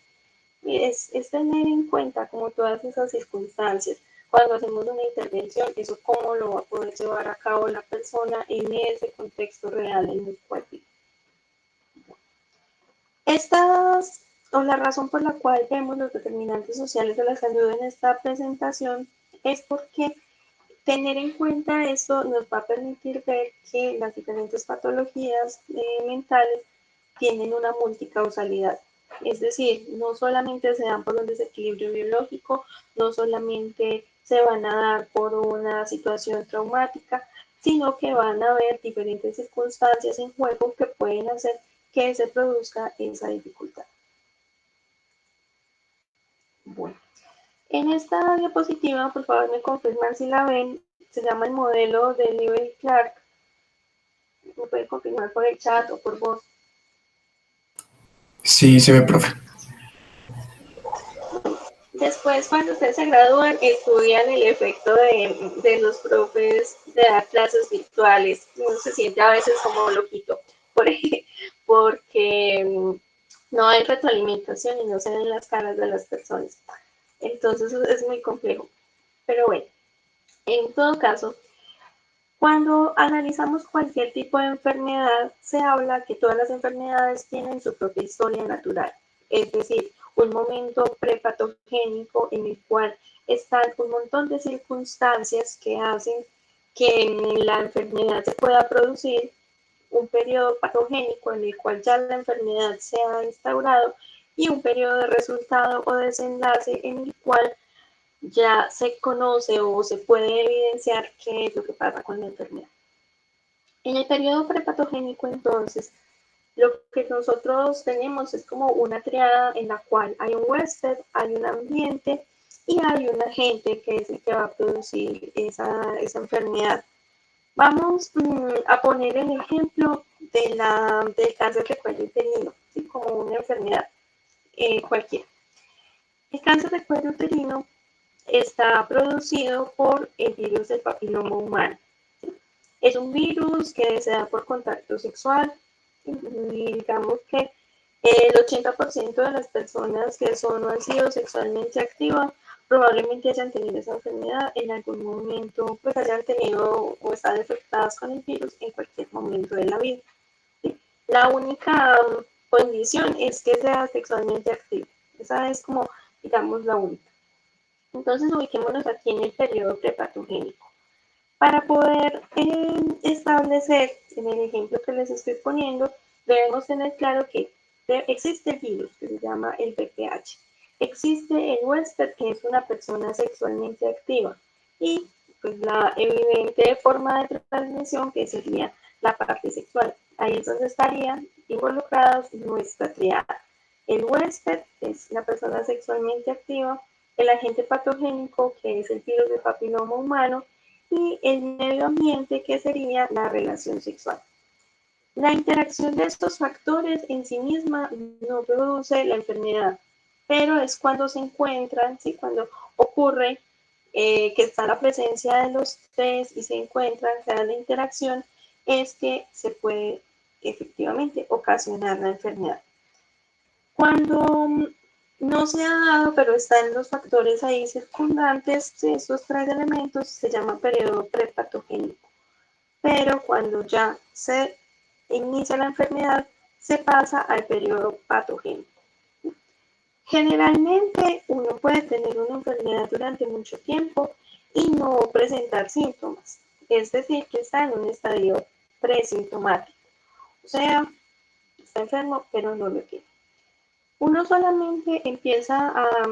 es tener en cuenta como todas esas circunstancias. Cuando hacemos una intervención, eso cómo lo va a poder llevar a cabo la persona en ese contexto real en el cual vive. Estas, o la razón por la cual vemos los determinantes sociales de la salud en esta presentación es porque tener en cuenta esto nos va a permitir ver que las diferentes patologías mentales tienen una multicausalidad. Es decir, no solamente se dan por un desequilibrio biológico, no solamente se van a dar por una situación traumática, sino que van a haber diferentes circunstancias en juego que pueden hacer que se produzca esa dificultad. Bueno, en esta diapositiva, por favor me confirman si la ven, se llama el modelo de Lewis-Clark. Me pueden confirmar por el chat o por voz. Sí, se ve, profe. Después, cuando ustedes se gradúan, estudian el efecto de los profes de dar clases virtuales. Uno se siente a veces como loquito, porque no hay retroalimentación y no se ven las caras de las personas. Entonces es muy complejo. Pero bueno, en todo caso, cuando analizamos cualquier tipo de enfermedad, se habla que todas las enfermedades tienen su propia historia natural, es decir, un momento prepatogénico en el cual están un montón de circunstancias que hacen que la enfermedad se pueda producir, un periodo patogénico en el cual ya la enfermedad se ha instaurado y un periodo de resultado o desenlace en el cual ya se conoce o se puede evidenciar qué es lo que pasa con la enfermedad. En el periodo prepatogénico, entonces, lo que nosotros tenemos es como una triada en la cual hay un huésped, hay un ambiente y hay un agente que es el que va a producir esa enfermedad. Vamos a poner el ejemplo del cáncer de cuello uterino, ¿sí? Como una enfermedad cualquiera. El cáncer de cuello uterino está producido por el virus del papiloma humano. Es un virus que se da por contacto sexual y digamos que el 80% de las personas que son o han sido sexualmente activas probablemente hayan tenido esa enfermedad en algún momento, pues hayan tenido o están infectadas con el virus en cualquier momento de la vida. La única condición es que sea sexualmente activo. Esa es como, digamos, la única. Entonces ubiquémonos aquí en el periodo prepatogénico. Para poder establecer, en el ejemplo que les estoy poniendo, debemos tener claro que existe el virus que se llama el VPH. Existe el huésped, que es una persona sexualmente activa. Y pues la evidente forma de transmisión, que sería la parte sexual. Ahí es donde estarían involucrados nuestra triada. El huésped es la persona sexualmente activa, el agente patogénico, que es el virus del papiloma humano, y el medio ambiente, que sería la relación sexual. La interacción de estos factores en sí misma no produce la enfermedad, pero es cuando se encuentran, ¿sí? Cuando ocurre que está la presencia de los tres y se encuentran, se da la interacción, es que se puede efectivamente ocasionar la enfermedad. Cuando no se ha dado, pero están los factores ahí circundantes, estos tres elementos, se llama periodo prepatogénico. Pero cuando ya se inicia la enfermedad, se pasa al periodo patogénico. Generalmente uno puede tener una enfermedad durante mucho tiempo y no presentar síntomas, es decir, que está en un estadio presintomático. O sea, está enfermo, pero no lo tiene. Uno solamente empieza a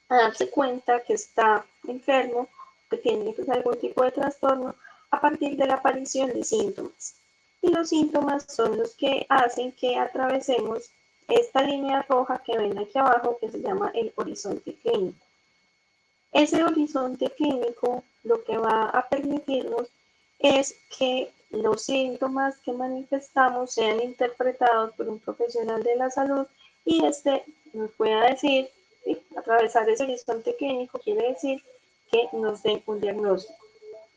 darse cuenta que está enfermo, que tiene pues, algún tipo de trastorno a partir de la aparición de síntomas. Y los síntomas son los que hacen que atravesemos esta línea roja que ven aquí abajo, que se llama el horizonte clínico. Ese horizonte clínico lo que va a permitirnos es que los síntomas que manifestamos sean interpretados por un profesional de la salud y este nos pueda decir, ¿sí? Atravesar ese horizonte clínico quiere decir que nos den un diagnóstico,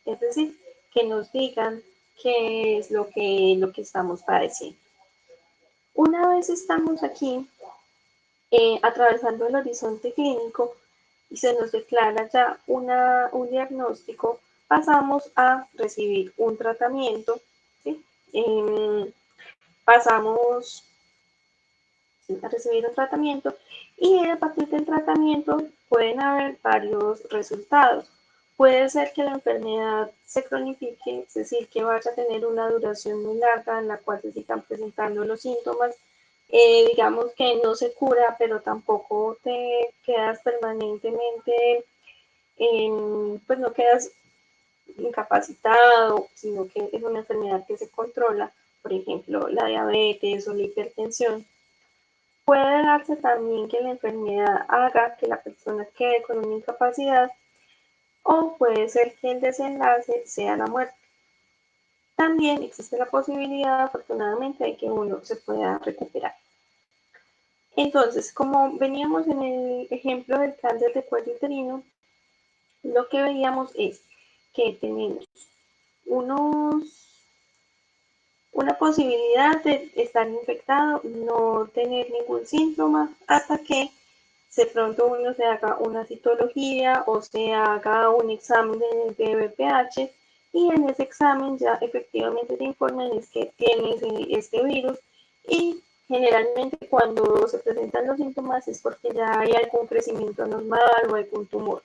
es decir, que nos digan qué es lo que estamos padeciendo. Una vez estamos aquí, atravesando el horizonte clínico y se nos declara ya un diagnóstico, pasamos a recibir un tratamiento, ¿sí? Pasamos a recibir un tratamiento y a partir del tratamiento pueden haber varios resultados. Puede ser que la enfermedad se cronifique, es decir, que vaya a tener una duración muy larga en la cual se sigan presentando los síntomas. Digamos que no se cura, pero tampoco te quedas permanentemente, pues no quedas incapacitado, sino que es una enfermedad que se controla, por ejemplo, la diabetes o la hipertensión. Puede darse también que la enfermedad haga que la persona quede con una incapacidad o puede ser que el desenlace sea la muerte. También existe la posibilidad, afortunadamente, de que uno se pueda recuperar. Entonces, como veníamos en el ejemplo del cáncer de cuello uterino, lo que veíamos es que tenemos una posibilidad de estar infectado, no tener ningún síntoma hasta que de pronto uno se haga una citología o se haga un examen de VPH y en ese examen ya efectivamente te informan es que tienes este virus y generalmente cuando se presentan los síntomas es porque ya hay algún crecimiento anormal o algún tumor.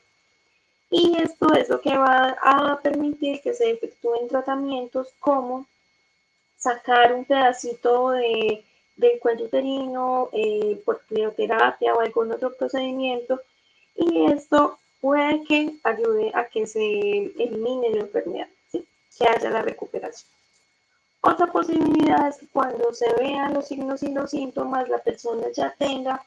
Y esto es lo que va a permitir que se efectúen tratamientos como sacar un pedacito del cuello uterino por crioterapia o algún otro procedimiento y esto puede que ayude a que se elimine la enfermedad, ¿sí? Que haya la recuperación. Otra posibilidad es que cuando se vean los signos y los síntomas, la persona ya tenga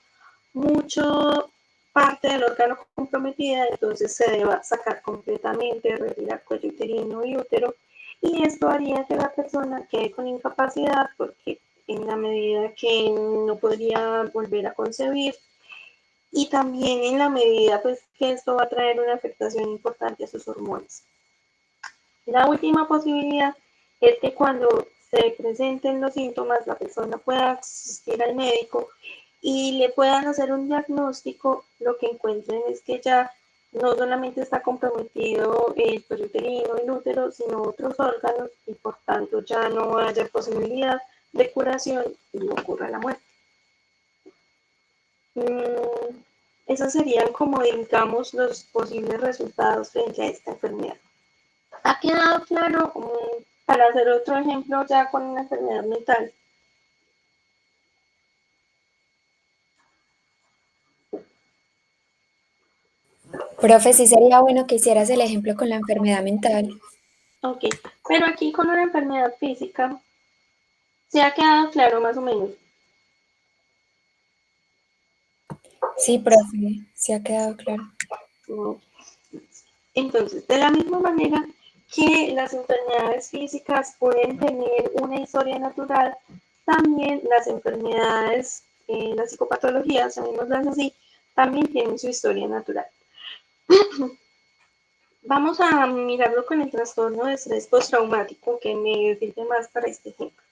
mucho parte del órgano comprometida, entonces se deba sacar completamente, retirar cuello uterino y útero, y esto haría que la persona quede con incapacidad porque en la medida que no podría volver a concebir y también en la medida pues que esto va a traer una afectación importante a sus hormonas. La última posibilidad es que cuando se presenten los síntomas la persona pueda asistir al médico y le puedan hacer un diagnóstico, lo que encuentren es que ya no solamente está comprometido el cuello uterino, el útero, sino otros órganos y por tanto ya no haya posibilidad de curación y ocurra la muerte. Esos serían como digamos los posibles resultados frente a esta enfermedad. ¿Ha quedado claro? Para hacer otro ejemplo ya con una enfermedad mental. Profe, sí sería bueno que hicieras el ejemplo con la enfermedad mental. Ok, pero aquí con una enfermedad física, ¿se ha quedado claro más o menos? Sí, profe, sí ha quedado claro. No. Entonces, de la misma manera que las enfermedades físicas pueden tener una historia natural, también las enfermedades, las psicopatologías, llamémoslas así, también tienen su historia natural. Vamos a mirarlo con el trastorno de estrés postraumático, que me sirve más para este ejemplo.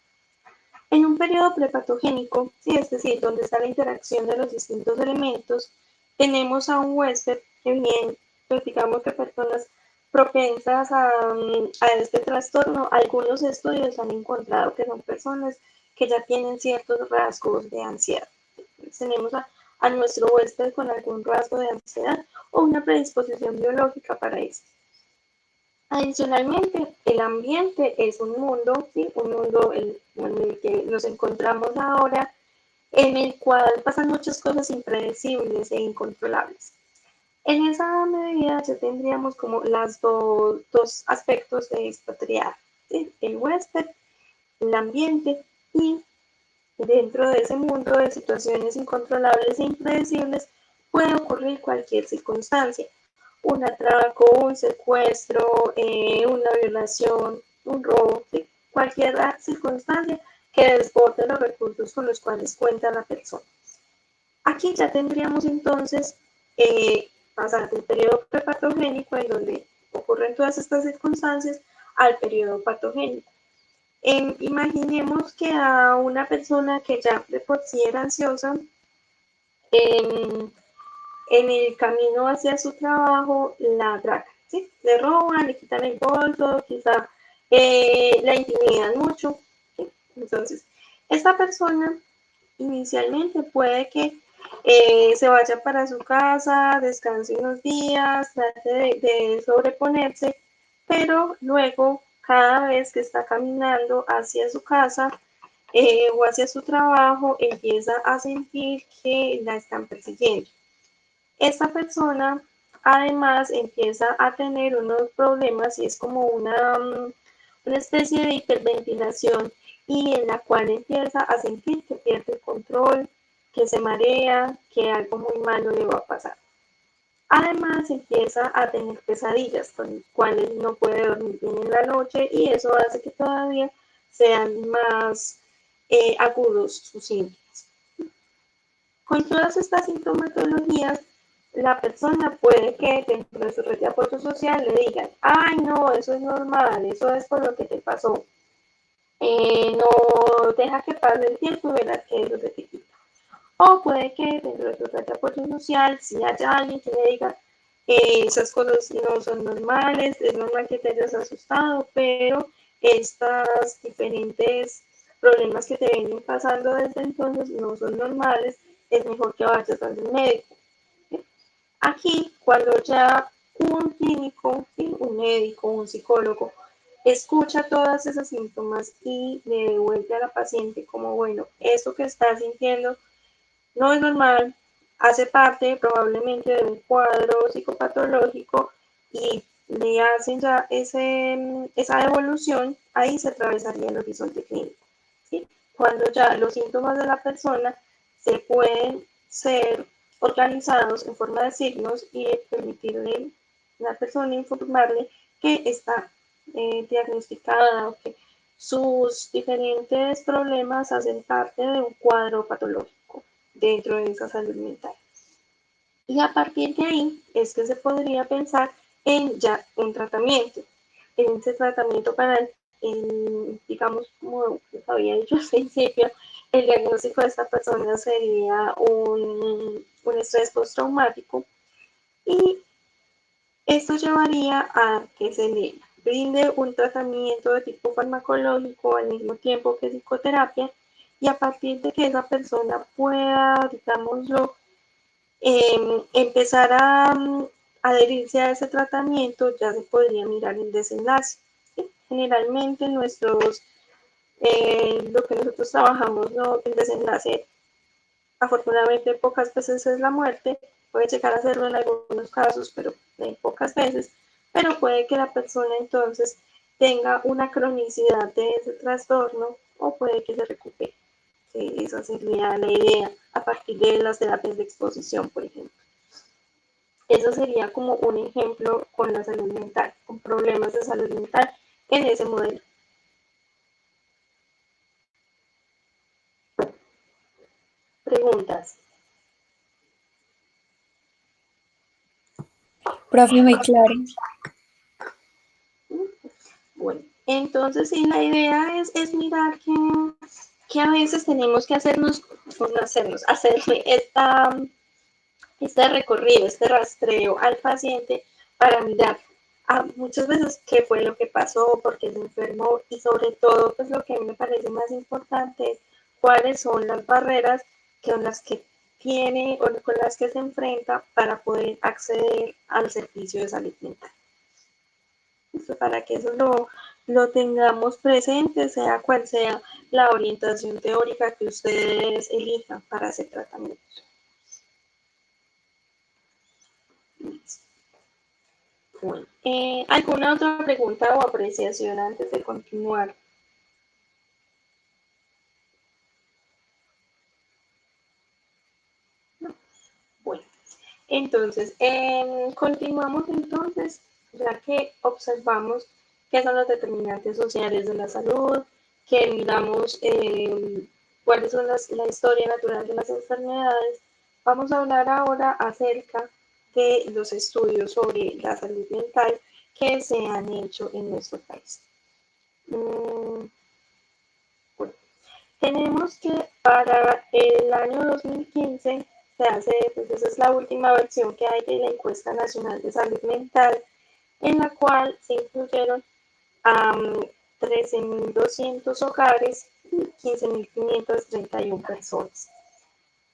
En un periodo prepatogénico, sí, es decir, donde está la interacción de los distintos elementos, tenemos a un huésped que bien, pues digamos que personas propensas a este trastorno, algunos estudios han encontrado que son personas que ya tienen ciertos rasgos de ansiedad. Entonces, tenemos a nuestro huésped con algún rasgo de ansiedad o una predisposición biológica para eso. Adicionalmente, el ambiente es un mundo, ¿sí? Un mundo en el que nos encontramos ahora, en el cual pasan muchas cosas impredecibles e incontrolables. En esa medida ya tendríamos como las dos aspectos de esta triada, ¿sí? El huésped, el ambiente y dentro de ese mundo de situaciones incontrolables e impredecibles puede ocurrir cualquier circunstancia. Un atraco, un secuestro, una violación, un robo, ¿sí? Cualquier circunstancia que desborde los recursos con los cuales cuenta la persona. Aquí ya tendríamos entonces pasar del periodo prepatogénico, en donde ocurren todas estas circunstancias, al periodo patogénico. Imaginemos que a una persona que ya de por sí era ansiosa, en el camino hacia su trabajo la atracan, ¿sí? Le roban, le quitan el bolso, quizá la intimidan mucho, ¿sí? Entonces, esta persona inicialmente puede que se vaya para su casa, descanse unos días, trate de sobreponerse, pero luego cada vez que está caminando hacia su casa o hacia su trabajo, empieza a sentir que la están persiguiendo. Esta persona además empieza a tener unos problemas y es como una especie de hiperventilación y en la cual empieza a sentir que pierde el control, que se marea, que algo muy malo le va a pasar. Además empieza a tener pesadillas con las cuales no puede dormir bien en la noche y eso hace que todavía sean más agudos sus síntomas. Con todas estas sintomatologías, la persona puede que dentro de su red de apoyo social le digan, ay no, eso es normal, eso es por lo que te pasó. No deja que pase el tiempo y verás que eso se te quita. O puede que dentro de tu red de apoyo social, si haya alguien que le diga, esas cosas no son normales, es normal que te hayas asustado, pero estos diferentes problemas que te vienen pasando desde entonces no son normales, es mejor que vayas al médico. ¿Sí? Aquí, cuando ya un clínico, ¿sí? Un médico, un psicólogo, escucha todas esas síntomas y le devuelve a la paciente como, bueno, esto que estás sintiendo no es normal, hace parte probablemente de un cuadro psicopatológico y le hacen ya esa evolución, ahí se atravesaría el horizonte clínico. ¿Sí? Cuando ya los síntomas de la persona se pueden ser organizados en forma de signos y permitirle a la persona informarle que está diagnosticada o que sus diferentes problemas hacen parte de un cuadro patológico dentro de esa salud mental. Y a partir de ahí es que se podría pensar en ya un tratamiento. En ese tratamiento para digamos, como les había dicho al principio, el diagnóstico de esta persona sería un estrés postraumático y esto llevaría a que se le brinde un tratamiento de tipo farmacológico al mismo tiempo que psicoterapia y a partir de que esa persona pueda, digámoslo, empezar a adherirse a ese tratamiento, ya se podría mirar el desenlace. ¿Sí? Generalmente lo que nosotros trabajamos, ¿no? El desenlace, afortunadamente pocas veces es la muerte, puede llegar a serlo en algunos casos, pero en pocas veces, pero puede que la persona entonces tenga una cronicidad de ese trastorno o puede que se recupere. Sí, esa sería la idea a partir de las terapias de exposición, por ejemplo. Eso sería como un ejemplo con la salud mental, con problemas de salud mental en ese modelo. Preguntas. Profe, muy claro. Bueno, entonces sí, la idea es mirar que a veces tenemos que hacernos, hacerle este recorrido, este rastreo al paciente para mirar muchas veces qué fue lo que pasó, por qué se enfermó y sobre todo, pues lo que a mí me parece más importante es cuáles son las barreras con las que tiene o con las que se enfrenta para poder acceder al servicio de salud mental. Para que eso lo tengamos presente, sea cual sea la orientación teórica que ustedes elijan para ese tratamiento. Bueno, ¿alguna otra pregunta o apreciación antes de continuar? No. Bueno, entonces, continuamos entonces, ya que observamos qué son los determinantes sociales de la salud, que miramos cuáles son la historia natural de las enfermedades. Vamos a hablar ahora acerca de los estudios sobre la salud mental que se han hecho en nuestro país. Bueno, tenemos que para el año 2015 se hace, pues esa es la última versión que hay de la encuesta nacional de salud mental, en la cual se incluyeron a 13.200 hogares y 15.531 personas.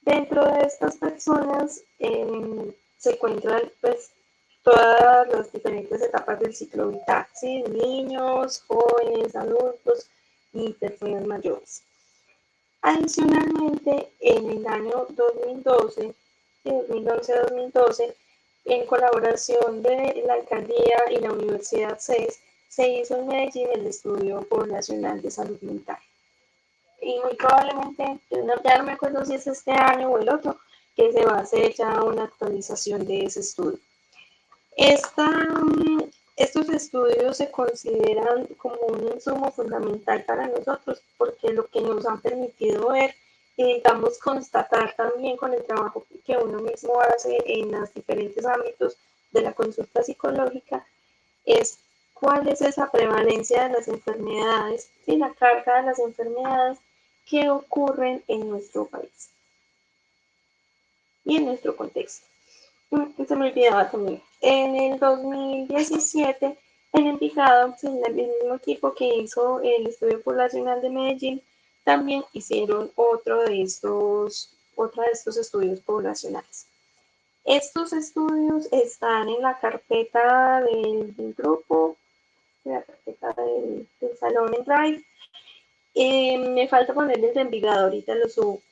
Dentro de estas personas se encuentran pues todas las diferentes etapas del ciclo vital, ¿sí? Niños, jóvenes, adultos y personas mayores. Adicionalmente, en el año 2012, 2011-2012, en colaboración de la Alcaldía y la Universidad CES, se hizo en Medellín el Estudio Poblacional de Salud Mental. Y muy probablemente, ya no me acuerdo si es este año o el otro, que se va a hacer ya una actualización de ese estudio. Estos estudios se consideran como un insumo fundamental para nosotros porque lo que nos han permitido ver y digamos constatar también con el trabajo que uno mismo hace en los diferentes ámbitos de la consulta psicológica es cuál es esa prevalencia de las enfermedades y la carga de las enfermedades que ocurren en nuestro país y en nuestro contexto. Se me olvidaba también. En el 2017, en Envigado, el mismo equipo que hizo el Estudio Poblacional de Medellín, también hicieron otro de estos estudios poblacionales. Estos estudios están en la carpeta del grupo, en la carpeta del salón en Drive. Me falta ponerles de Envigado, ahorita lo subo.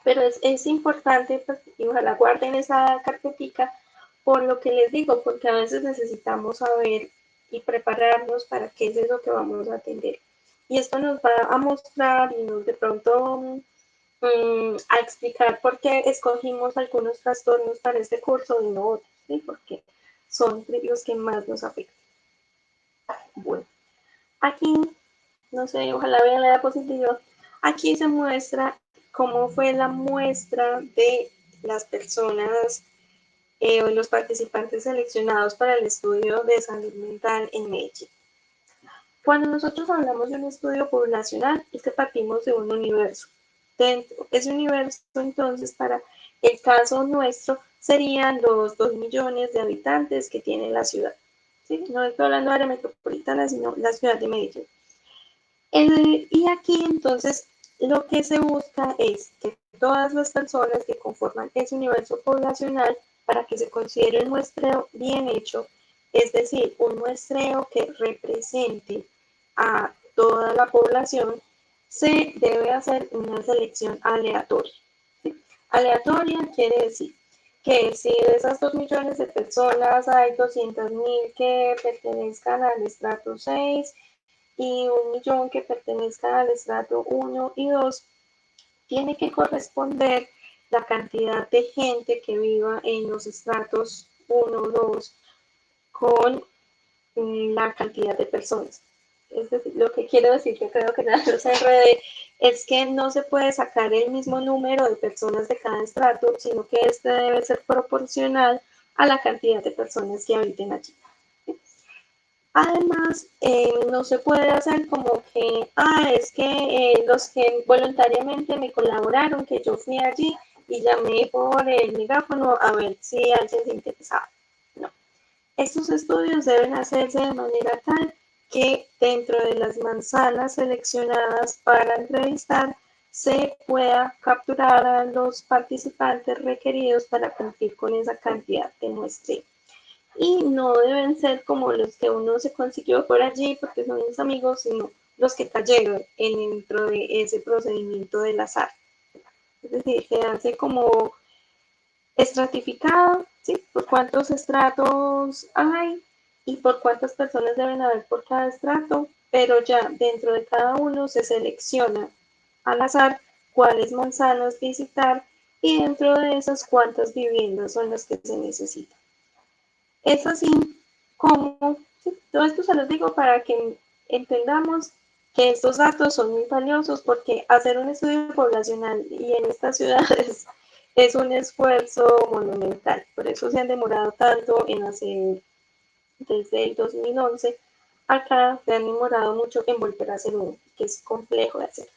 Pero es importante pues, y ojalá guarden esa carpetica por lo que les digo, porque a veces necesitamos saber y prepararnos para qué es eso que vamos a atender. Y esto nos va a mostrar y nos de pronto a explicar por qué escogimos algunos trastornos para este curso y no otros, ¿sí? Porque son los que más nos afectan. Bueno, aquí, no sé, ojalá vean la diapositiva. Aquí se muestra cómo fue la muestra de las personas o los participantes seleccionados para el estudio de salud mental en Medellín. Cuando nosotros hablamos de un estudio poblacional, es que partimos de un universo. Dentro de ese universo, entonces, para el caso nuestro, serían los 2 millones de habitantes que tiene la ciudad. ¿Sí? No estoy hablando de área metropolitana, sino la ciudad de Medellín. Y aquí, entonces, lo que se busca es que todas las personas que conforman ese universo poblacional, para que se considere un muestreo bien hecho, es decir, un muestreo que represente a toda la población, se debe hacer una selección aleatoria. ¿Sí? Aleatoria quiere decir que si de esas 2 millones de personas hay 200.000 que pertenezcan al estrato 6 y 1 millón que pertenezcan al estrato 1 y 2, tiene que corresponder la cantidad de gente que viva en los estratos 1 o 2 con la cantidad de personas. Es decir, lo que quiero decir, que creo que nada los enredé, es que no se puede sacar el mismo número de personas de cada estrato, sino que este debe ser proporcional a la cantidad de personas que habiten allí. Además, no se puede hacer como que, es que los que voluntariamente me colaboraron, que yo fui allí y llamé por el megáfono a ver si alguien se interesaba. No. Estos estudios deben hacerse de manera tal que dentro de las manzanas seleccionadas para entrevistar se pueda capturar a los participantes requeridos para cumplir con esa cantidad de muestreo. Y no deben ser como los que uno se consiguió por allí porque son mis amigos, sino los que cayeron dentro de ese procedimiento del azar. Es decir, se hace como estratificado, ¿sí? Por cuántos estratos hay y por cuántas personas deben haber por cada estrato, pero ya dentro de cada uno se selecciona al azar cuáles manzanas visitar y dentro de esas cuántas viviendas son las que se necesitan. Es así como, sí, todo esto se los digo para que entendamos que estos datos son muy valiosos porque hacer un estudio poblacional y en estas ciudades es un esfuerzo monumental. Por eso se han demorado tanto en hacer, desde el 2011 acá se han demorado mucho en volver a hacer uno, que es complejo de hacer.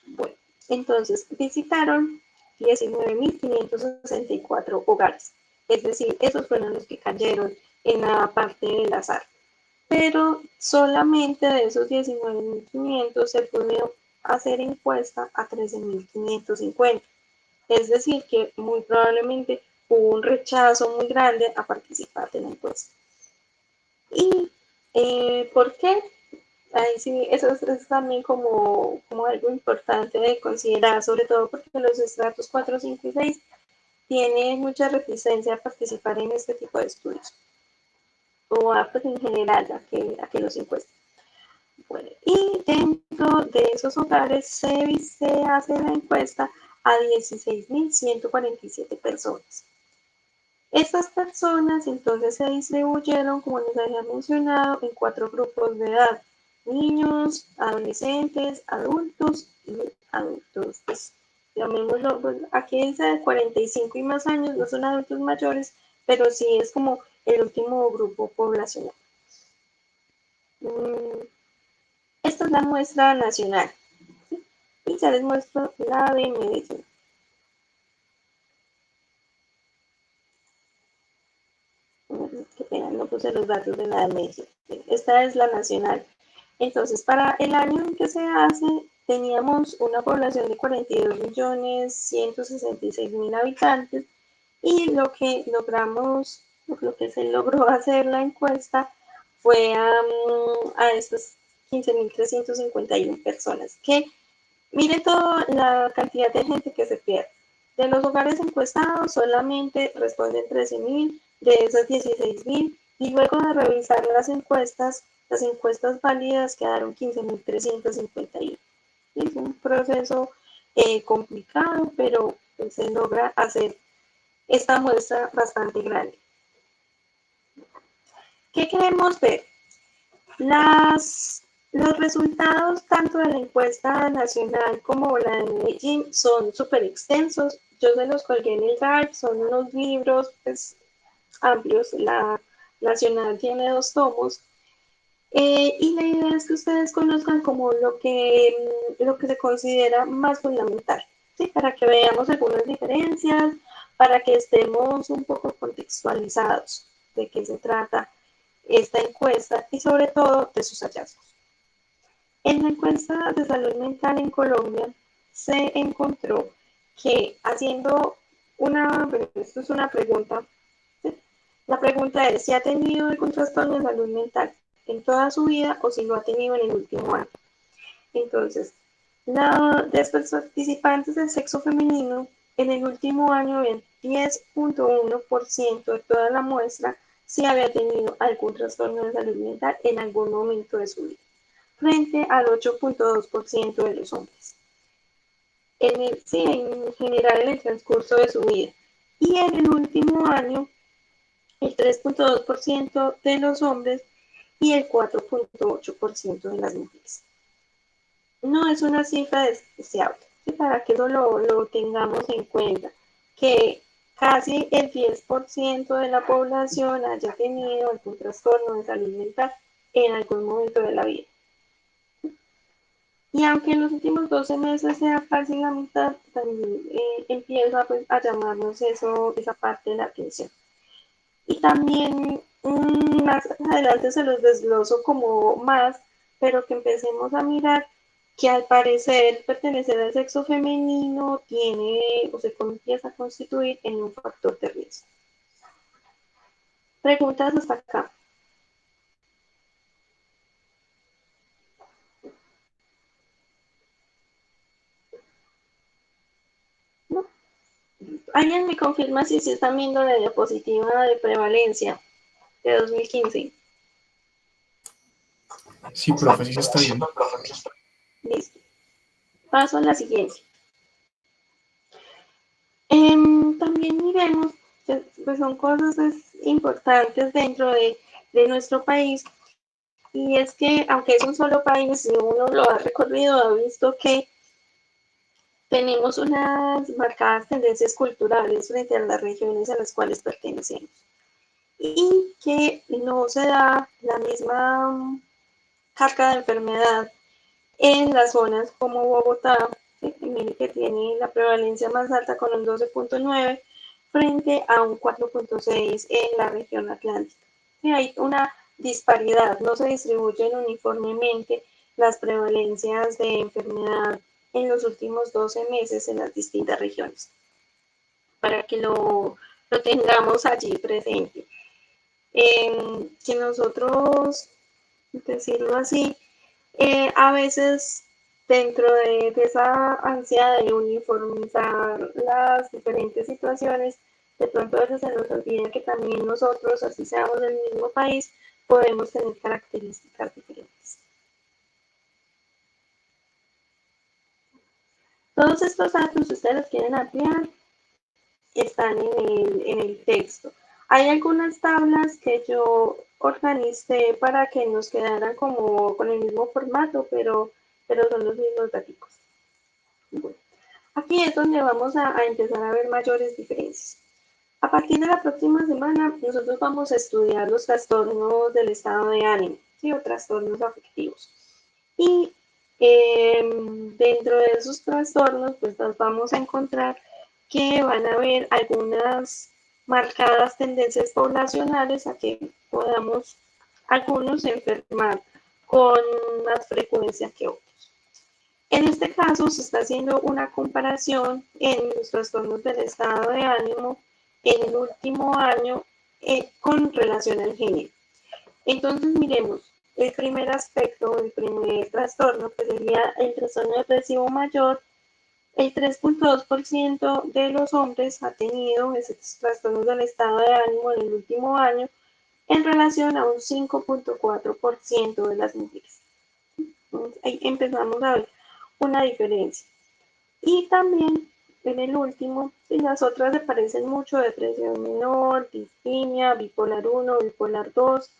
Bueno, entonces visitaron 19.564 hogares. Es decir, esos fueron los que cayeron en la parte del azar. Pero solamente de esos 19.500 se pudo hacer encuesta a 13.550. Es decir, que muy probablemente hubo un rechazo muy grande a participar de la encuesta. ¿Y por qué? Ahí sí, eso es también como algo importante de considerar, sobre todo porque los estratos 4, 5 y 6 tienen mucha reticencia a participar en este tipo de estudios, o pues, en general a que los encuesten. Bueno, y dentro de esos hogares se hace la encuesta a 16.147 personas. Estas personas entonces se distribuyeron, como les había mencionado, en 4 grupos de edad: niños, adolescentes, adultos y adultos. Pues, llamémoslo, pues, aquí dice de 45 y más años, no son adultos mayores, pero sí es como el último grupo poblacional. Esta es la muestra nacional, ¿sí? Y ya les muestro la de Medellín. Qué pena, no puse los datos de la de Medellín. Esta es la nacional. Entonces, para el año en que se hace, teníamos una población de 42.166.000 habitantes, y lo que se logró hacer la encuesta fue a estas 15.351 personas, que mire toda la cantidad de gente que se pierde. De los hogares encuestados solamente responden 13.000 de esas 16.000, y luego de revisar las encuestas válidas quedaron 15.351. Es un proceso complicado, pero se logra hacer esta muestra bastante grande. ¿Qué queremos ver? Los resultados tanto de la encuesta nacional como la de Medellín son súper extensos. Yo se los colgué en el Drive, son unos libros pues, amplios. La nacional tiene 2 tomos. Y la idea es que ustedes conozcan como lo que se considera más fundamental, ¿sí? Para que veamos algunas diferencias, para que estemos un poco contextualizados de qué se trata esta encuesta y sobre todo de sus hallazgos. En la encuesta de salud mental en Colombia se encontró que haciendo esto es una pregunta, ¿sí? La pregunta es si ha tenido algún trastorno de salud mental en toda su vida o si lo ha tenido en el último año. Entonces, de estos participantes del sexo femenino, en el último año el 10.1% de toda la muestra sí había tenido algún trastorno de salud mental en algún momento de su vida, frente al 8.2% de los hombres. En general en el transcurso de su vida. Y en el último año, el 3.2% de los hombres y el 4.8% de las mujeres. No es una cifra despreciable, ¿sí? Para que eso lo tengamos en cuenta, que casi el 10% de la población haya tenido algún trastorno de salud mental en algún momento de la vida. Y aunque en los últimos 12 meses sea casi la mitad, también empieza pues, a llamarnos esa parte de la atención. Y también más adelante se los desgloso como más, pero que empecemos a mirar que al parecer pertenecer al sexo femenino tiene o se empieza a constituir en un factor de riesgo. Preguntas hasta acá. ¿No? ¿Alguien me confirma si se están viendo la diapositiva de prevalencia de 2015? Sí, profe, sí se está viendo. Listo. Paso a la siguiente. También miremos, pues son cosas importantes dentro de nuestro país, y es que aunque es un solo país, si uno lo ha recorrido, ha visto que tenemos unas marcadas tendencias culturales frente a las regiones a las cuales pertenecemos, y que no se da la misma carga de enfermedad en las zonas como Bogotá, ¿sí? y mire que tiene la prevalencia más alta con un 12.9 frente a un 4.6 en la región atlántica. Y hay una disparidad, no se distribuyen uniformemente las prevalencias de enfermedad en los últimos 12 meses en las distintas regiones, para que lo tengamos allí presente. Que nosotros, decirlo así, a veces dentro de esa ansia de uniformizar las diferentes situaciones, de pronto a veces se nos olvida que también nosotros, así seamos del mismo país, podemos tener características diferentes. Todos estos datos, si ustedes los quieren ampliar, están en el texto. Hay algunas tablas que yo organicé para que nos quedaran como con el mismo formato, pero son los mismos datos. Bueno, aquí es donde vamos a empezar a ver mayores diferencias. A partir de la próxima semana, nosotros vamos a estudiar los trastornos del estado de ánimo, ¿sí? O trastornos afectivos. Y dentro de esos trastornos, pues nos vamos a encontrar que van a haber algunas marcadas tendencias poblacionales a que podamos algunos enfermar con más frecuencia que otros. En este caso se está haciendo una comparación en los trastornos del estado de ánimo en el último año con relación al género. Entonces miremos el primer aspecto, el primer trastorno, que sería el trastorno depresivo mayor. El 3.2% de los hombres ha tenido esos trastornos del estado de ánimo en el último año en relación a un 5.4% de las mujeres. Entonces, ahí empezamos a ver una diferencia. Y también en el último, si las otras se parecen mucho, depresión menor, distimia, bipolar 1, bipolar 2,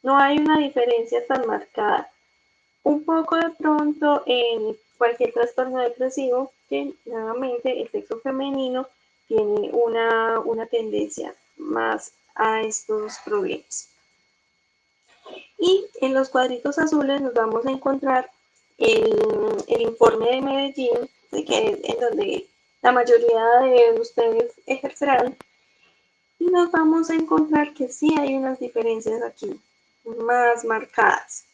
no hay una diferencia tan marcada. Un poco de pronto en cualquier trastorno depresivo, que nuevamente el sexo femenino tiene una tendencia más a estos problemas. Y en los cuadritos azules nos vamos a encontrar el informe de Medellín, que es en donde la mayoría de ustedes ejercerán, y nos vamos a encontrar que sí hay unas diferencias aquí más marcadas,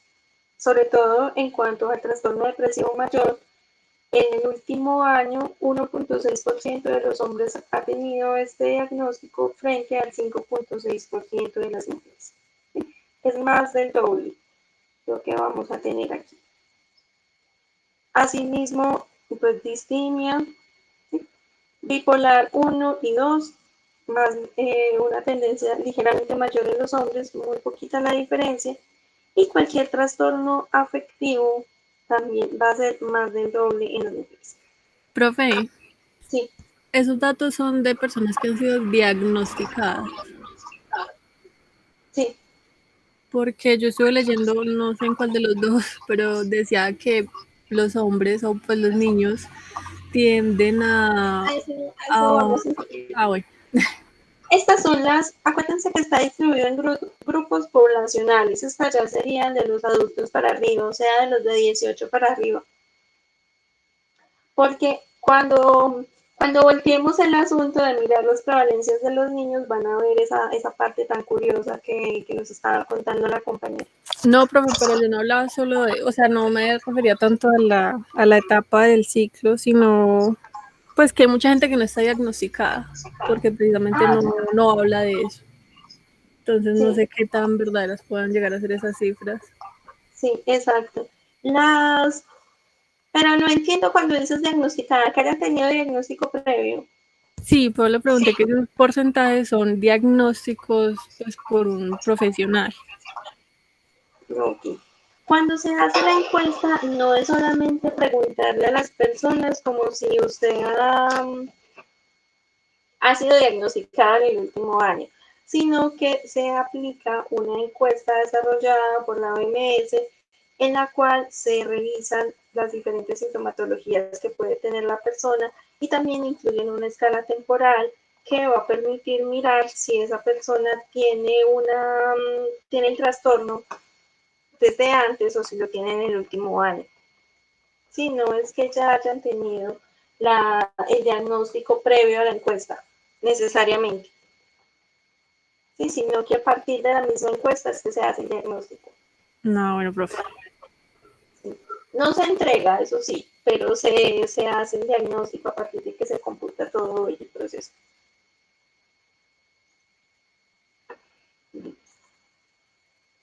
sobre todo en cuanto al trastorno depresivo mayor. En el último año, 1.6% de los hombres ha tenido este diagnóstico frente al 5.6% de las mujeres. Es más del doble lo que vamos a tener aquí. Asimismo, pues distimia, ¿sí? Bipolar 1 y 2, más una tendencia ligeramente mayor en los hombres, muy poquita la diferencia, y cualquier trastorno afectivo también va a ser más del doble en las mujeres. Profe, Sí, esos datos son de personas que han sido diagnosticadas, sí, porque yo estuve leyendo, no sé en cuál de los dos, pero decía que los hombres o pues los niños tienden a eso a vamos. bueno, Estas son acuérdense que está distribuido en grupos poblacionales, estas ya serían de los adultos para arriba, o sea, de los de 18 para arriba. Porque cuando volteemos el asunto de mirar las prevalencias de los niños, van a ver esa parte tan curiosa que nos estaba contando la compañera. no, profe, pero yo no hablaba solo de, o sea, no me refería tanto a la etapa del ciclo, sino pues que hay mucha gente que no está diagnosticada, porque precisamente no habla de eso. Entonces no Sí, sé qué tan verdaderas puedan llegar a ser esas cifras. sí, exacto. Pero no entiendo cuando dices diagnosticada, que haya tenido diagnóstico previo. Sí, pero le pregunté que esos porcentajes son diagnósticos pues, por un profesional. Ok. Cuando se hace la encuesta, no es solamente preguntarle a las personas como si usted ha sido diagnosticada en el último año, sino que se aplica una encuesta desarrollada por la OMS en la cual se revisan las diferentes sintomatologías que puede tener la persona y también incluyen una escala temporal que va a permitir mirar si esa persona tiene el trastorno desde antes o si lo tiene en el último año. Si no es que ya hayan tenido el diagnóstico previo a la encuesta, necesariamente. Sí, sino que a partir de la misma encuesta es que se hace el diagnóstico. No, bueno, profe. Sí. No se entrega, eso sí, pero se hace el diagnóstico a partir de que se computa todo el proceso.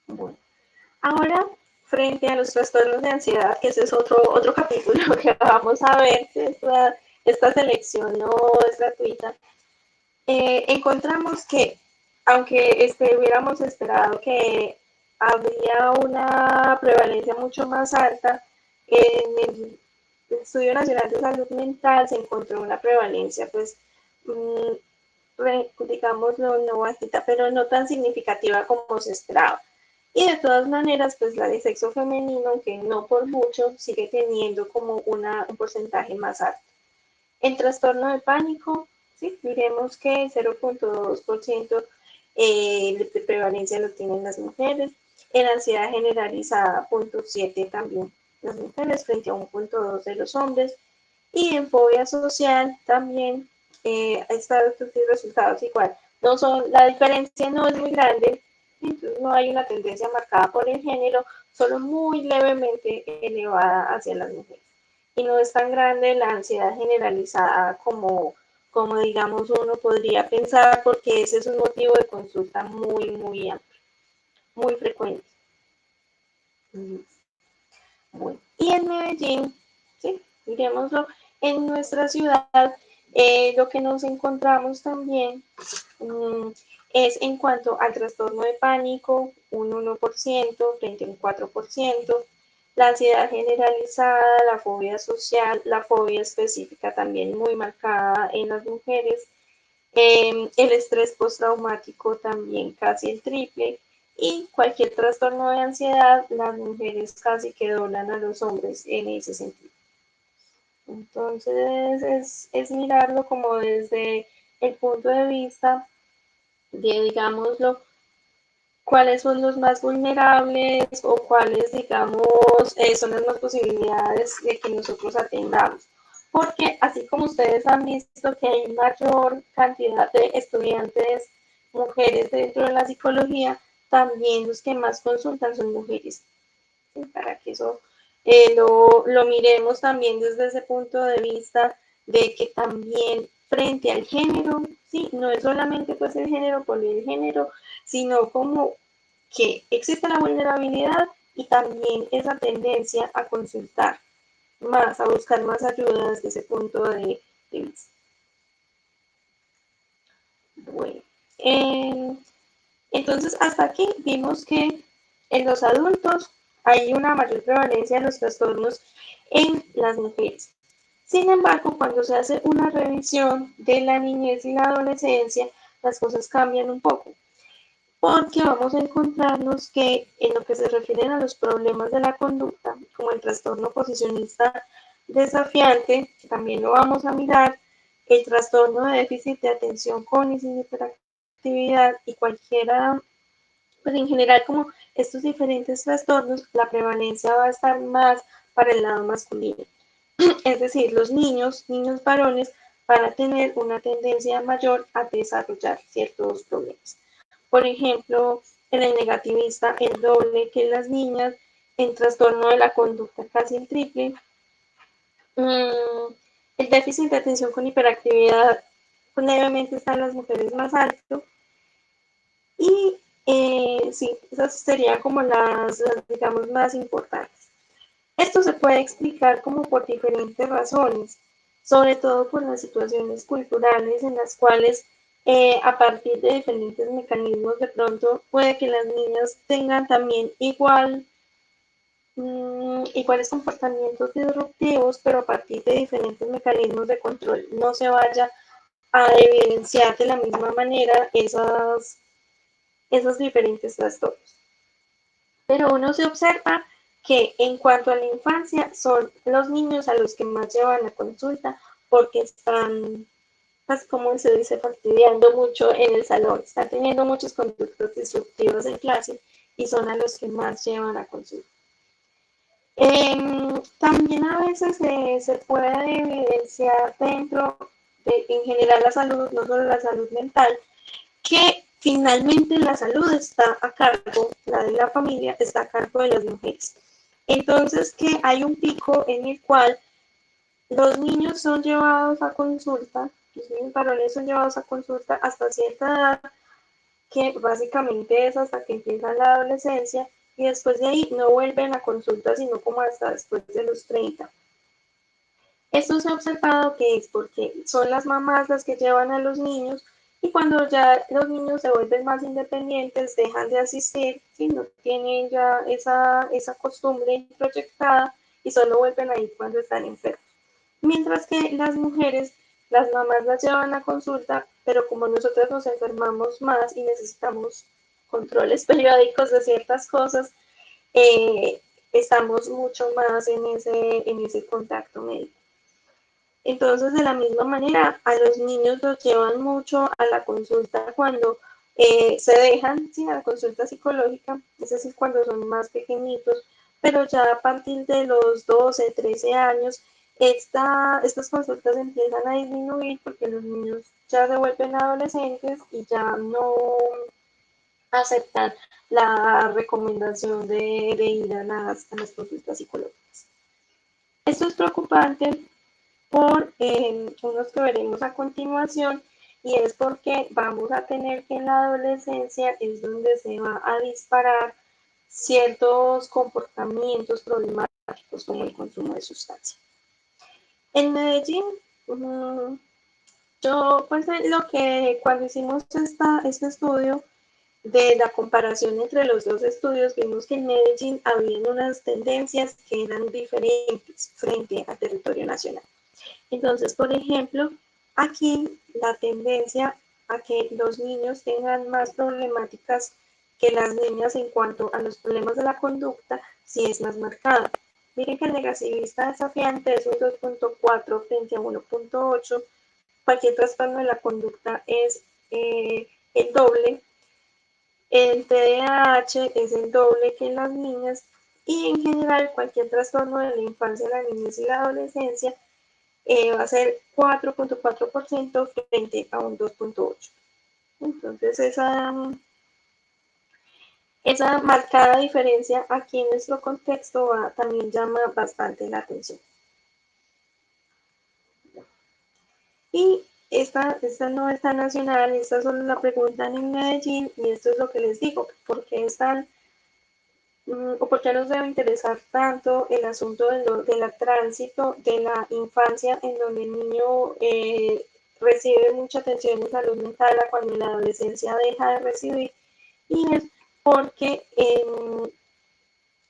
Bueno, ahora, frente a los trastornos de ansiedad, que ese es otro capítulo que vamos a ver, esta selección no es gratuita, encontramos que, aunque hubiéramos esperado que habría una prevalencia mucho más alta, en el Estudio Nacional de Salud Mental se encontró una prevalencia, pues, digámoslo, no bajita, pero no tan significativa como se esperaba. Y de todas maneras, pues la de sexo femenino, aunque no por mucho, sigue teniendo como un porcentaje más alto. El trastorno de pánico, ¿sí? Diremos que el 0.2% de prevalencia lo tienen las mujeres. En ansiedad generalizada, 0.7 también las mujeres frente a 1.2 de los hombres. Y en fobia social también estos resultados igual. No son, la diferencia no es muy grande, entonces no hay una tendencia marcada por el género, solo muy levemente elevada hacia las mujeres. Y no es tan grande la ansiedad generalizada como digamos uno podría pensar, porque ese es un motivo de consulta muy, muy amplio, muy frecuente. Bueno, y en Medellín, ¿sí? Dirémoslo, en nuestra ciudad, lo que nos encontramos también es en cuanto al trastorno de pánico, un 1% frente a un 4%, la ansiedad generalizada, la fobia social, la fobia específica también muy marcada en las mujeres, el estrés postraumático también casi el triple, y cualquier trastorno de ansiedad, las mujeres casi que doblan a los hombres en ese sentido. Entonces es mirarlo como desde el punto de vista de, digámoslo, cuáles son los más vulnerables o cuáles, digamos, son las más posibilidades de que nosotros atendamos. Porque así como ustedes han visto que hay mayor cantidad de estudiantes mujeres dentro de la psicología, también los que más consultan son mujeres. ¿Sí? Para que eso lo miremos también desde ese punto de vista de que también frente al género, ¿sí? No es solamente pues el género por el género, sino como que existe la vulnerabilidad y también esa tendencia a consultar más, a buscar más ayuda desde ese punto de vista. Bueno, entonces hasta aquí vimos que en los adultos hay una mayor prevalencia de los trastornos en las mujeres. Sin embargo, cuando se hace una revisión de la niñez y la adolescencia, las cosas cambian un poco, porque vamos a encontrarnos que en lo que se refiere a los problemas de la conducta, como el trastorno oposicionista desafiante, que también lo vamos a mirar, el trastorno de déficit de atención con hiperactividad y cualquiera, pues en general como estos diferentes trastornos, la prevalencia va a estar más para el lado masculino. Es decir, los niños varones van a tener una tendencia mayor a desarrollar ciertos problemas. Por ejemplo, en el negativista, el doble que en las niñas, en trastorno de la conducta casi el triple, el déficit de atención con hiperactividad levemente está en las mujeres más alto, y sí, esas serían como las, digamos, más importantes. Esto se puede explicar como por diferentes razones, sobre todo por las situaciones culturales en las cuales a partir de diferentes mecanismos de pronto puede que las niñas tengan también iguales comportamientos disruptivos, pero a partir de diferentes mecanismos de control no se vaya a evidenciar de la misma manera esos diferentes trastornos. Pero uno se observa que en cuanto a la infancia son los niños a los que más llevan a consulta porque están, pues, como se dice, fastidiando mucho en el salón, están teniendo muchos conductos disruptivos en clase y son a los que más llevan a consulta. También a veces se puede evidenciar dentro de, en general, la salud, no solo la salud mental, que finalmente la salud está a cargo, la de la familia está a cargo de las mujeres. Entonces, que hay un pico en el cual los niños son llevados a consulta, los niños varones son llevados a consulta hasta cierta edad, que básicamente es hasta que empieza la adolescencia, y después de ahí no vuelven a consulta, sino como hasta después de los 30. Esto se ha observado que es porque son las mamás las que llevan a los niños, y cuando ya los niños se vuelven más independientes, dejan de asistir, ¿sí? No tienen ya esa costumbre proyectada y solo vuelven a ir cuando están enfermos. Mientras que las mujeres, las mamás las llevan a consulta, pero como nosotros nos enfermamos más y necesitamos controles periódicos de ciertas cosas, estamos mucho más en ese contacto médico. Entonces, de la misma manera, a los niños los llevan mucho a la consulta cuando se dejan, sí, a la consulta psicológica, es decir, cuando son más pequeñitos, pero ya a partir de los 12, 13 años, estas consultas empiezan a disminuir porque los niños ya se vuelven adolescentes y ya no aceptan la recomendación de ir a las consultas psicológicas. Esto es preocupante por unos que veremos a continuación, y es porque vamos a tener que en la adolescencia es donde se va a disparar ciertos comportamientos problemáticos como el consumo de sustancias. En Medellín, yo pues lo que cuando hicimos este estudio de la comparación entre los dos estudios, vimos que en Medellín había unas tendencias que eran diferentes frente al territorio nacional. Entonces, por ejemplo, aquí la tendencia a que los niños tengan más problemáticas que las niñas en cuanto a los problemas de la conducta sí es más marcada. Miren que el negativista desafiante es un 2.4 frente a 1.8. Cualquier trastorno de la conducta es el doble. El TDAH es el doble que en las niñas, y en general cualquier trastorno de la infancia, la niñez y la adolescencia va a ser 4.4% frente a un 2.8%. Entonces, esa marcada diferencia aquí en nuestro contexto también llama bastante la atención. Y esta no está nacional, esta solo la preguntan en Medellín, y esto es lo que les digo, ¿por qué están o por qué nos debe interesar tanto el asunto del tránsito de la infancia, en donde el niño recibe mucha atención en salud mental, a cuando en la adolescencia deja de recibir? Y es porque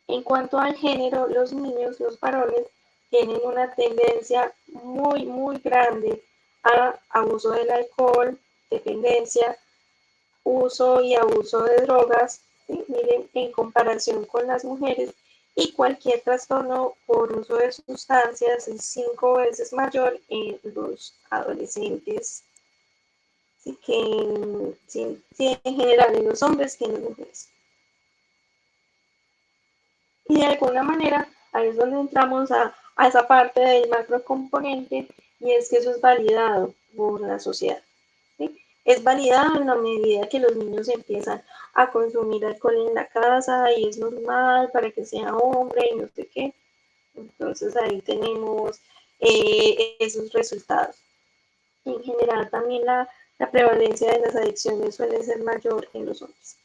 en cuanto al género, los niños, los varones, tienen una tendencia muy, muy grande a abuso del alcohol, dependencia, uso y abuso de drogas, ¿sí? Miren, en comparación con las mujeres, y cualquier trastorno por uso de sustancias es 5 veces mayor en los adolescentes, ¿sí? Sí, en general en los hombres que en las mujeres. Y de alguna manera, ahí es donde entramos a esa parte del macrocomponente, y es que eso es validado por la sociedad, ¿sí? Es validado en la medida que los niños empiezan a consumir alcohol en la casa y es normal para que sea hombre y no sé qué. Entonces ahí tenemos esos resultados. En general también la prevalencia de las adicciones suele ser mayor en los hombres.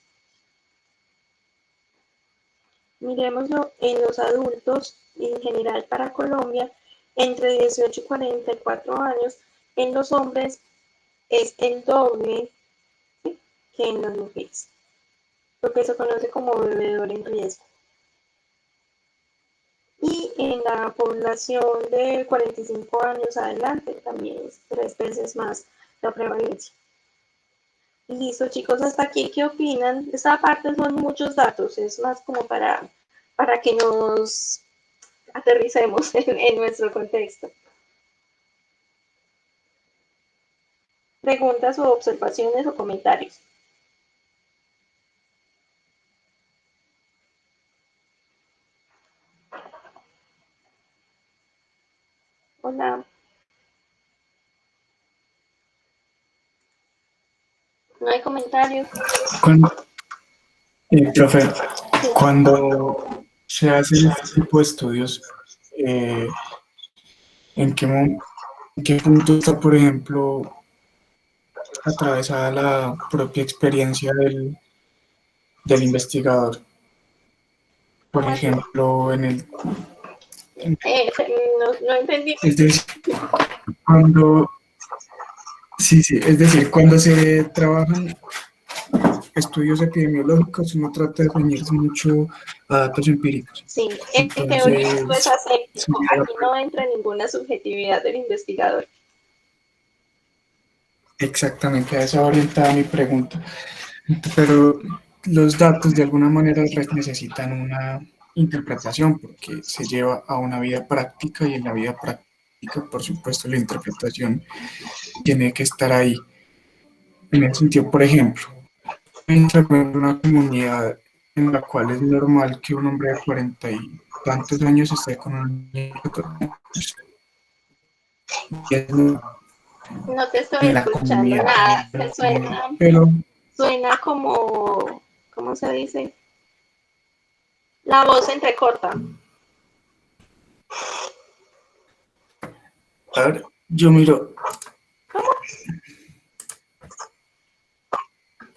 Miremoslo en los adultos, en general para Colombia, entre 18 y 44 años, en los hombres es el doble, ¿sí?, que en las mujeres, lo que se conoce como bebedor en riesgo. Y en la población de 45 años adelante también es 3 veces más la prevalencia. Listo, chicos, hasta aquí, ¿qué opinan? Esta parte son muchos datos, es más como para que nos aterricemos en nuestro contexto. Preguntas o observaciones o comentarios. Hola. No hay comentarios. Cuando, profe, cuando se hacen este tipo de estudios, ¿en en qué punto está, por ejemplo, atravesada la propia experiencia del investigador? Por ¿Cómo así? ejemplo, No entendí. es decir, cuando, sí, sí, es decir, cuando se trabajan estudios epidemiológicos, uno trata de ceñirse mucho a datos empíricos. Sí, en teoría esto es Entonces, sí, aséptico. Aquí no entra ninguna subjetividad del investigador. exactamente a eso orientada mi pregunta. Pero los datos de alguna manera necesitan una interpretación porque se lleva a una vida práctica y en la vida práctica, por supuesto, la interpretación tiene que estar ahí. En ese sentido, por ejemplo, en una comunidad en la cual es normal que un hombre de 40 y tantos años esté con un niño de 14 años, y es No te estoy en la escuchando comunidad, nada. Te suena, pero suena como, ¿cómo se dice? La voz se entrecorta. a ver, yo miro,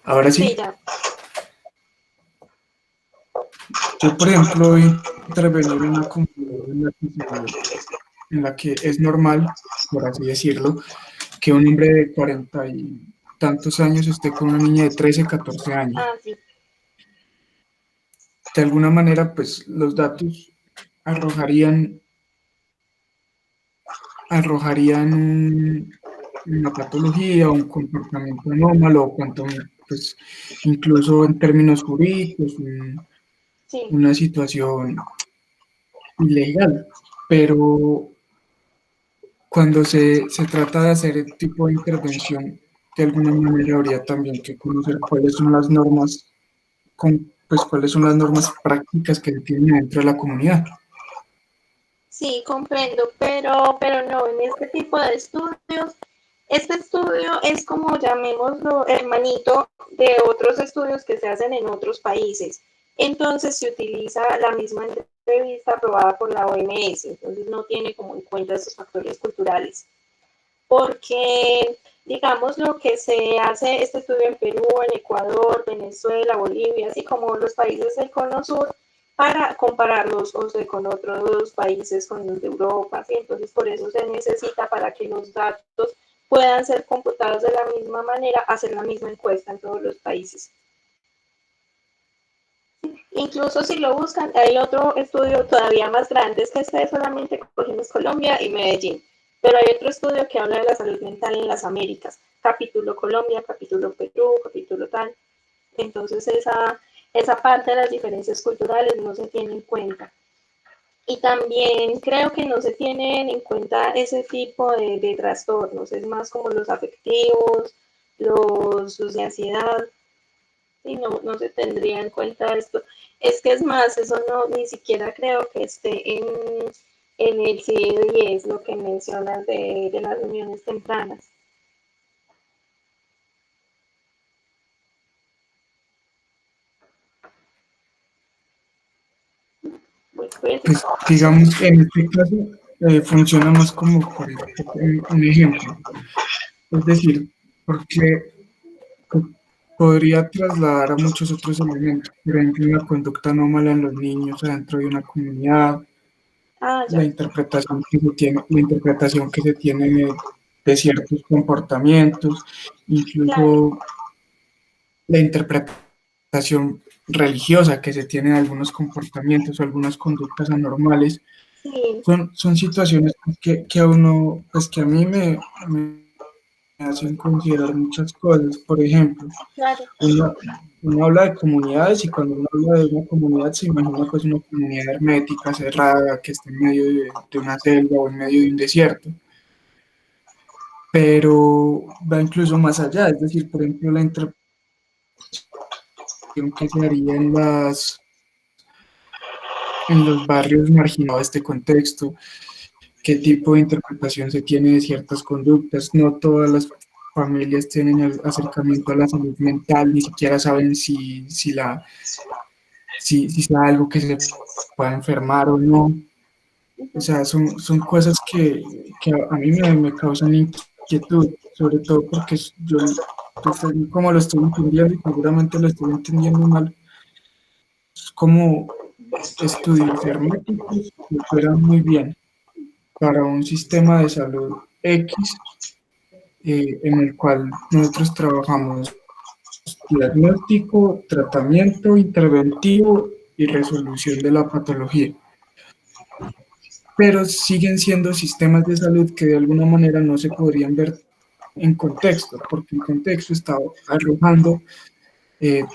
ahora Sí, sí, ya. yo por ejemplo voy a intervenir en una comunidad en la que es normal, por así decirlo, que un hombre de 40 y tantos años esté con una niña de 13, 14 años. Ah, sí. De alguna manera, pues los datos arrojarían, arrojarían una patología, un comportamiento anómalo, o cuanto, pues, incluso en términos jurídicos, Sí. una situación ilegal. Pero cuando se trata de hacer el tipo de intervención, de alguna manera habría también que conocer cuáles son las normas, pues cuáles son las normas prácticas que se tienen dentro de la comunidad. Sí, comprendo, pero no, en este tipo de estudios, este estudio es como llamémoslo hermanito de otros estudios que se hacen en otros países. Entonces se utiliza la misma entrevista aprobada por la OMS, entonces no tiene como en cuenta esos factores culturales. Porque, digamos, lo que se hace este estudio en Perú, en Ecuador, Venezuela, Bolivia, así como los países del Cono Sur, para compararlos o sea, con otros países, con los de Europa, ¿sí? Entonces por eso se necesita para que los datos puedan ser computados de la misma manera, hacer la misma encuesta en todos los países. Incluso si lo buscan, hay otro estudio todavía más grande, es que este solamente cogimos Colombia y Medellín, pero hay otro estudio que habla de la salud mental en las Américas, capítulo Colombia, capítulo Perú, capítulo tal. Entonces esa parte de las diferencias culturales no se tiene en cuenta. Y también creo que no se tienen en cuenta ese tipo de trastornos, es más como los afectivos, los de ansiedad, y no se tendría en cuenta esto. Es que es más, eso no, ni siquiera creo que esté en el CIE-10, lo que mencionas de las reuniones tempranas. Pues, Pues digamos, en este caso funciona más como por un ejemplo. Es decir, porque podría trasladar a muchos otros elementos, por ejemplo, una conducta anómala en los niños dentro de una comunidad, ah, ya, la interpretación que se tiene de ciertos comportamientos, claro, incluso la interpretación religiosa que se tiene de algunos comportamientos o algunas conductas anormales, sí, son situaciones que a uno, pues que a mí me hacen considerar muchas cosas. Por ejemplo, claro, uno habla de comunidades y cuando uno habla de una comunidad se imagina pues una comunidad hermética, cerrada, que está en medio de una selva o en medio de un desierto, pero va incluso más allá, es decir, por ejemplo, la interpretación que se haría en los barrios marginados de este contexto, qué tipo de interpretación se tiene de ciertas conductas. No todas las familias tienen el acercamiento a la salud mental, ni siquiera saben si sea algo que se pueda enfermar o no. O sea, son cosas que a mí me causan inquietud, sobre todo porque yo, pues, como lo estoy entendiendo y seguramente lo estoy entendiendo mal, es como estudios herméticos que operan muy bien para un sistema de salud X, en el cual nosotros trabajamos diagnóstico, tratamiento interventivo y resolución de la patología. Pero siguen siendo sistemas de salud que de alguna manera no se podrían ver en contexto, porque el contexto está arrojando eh,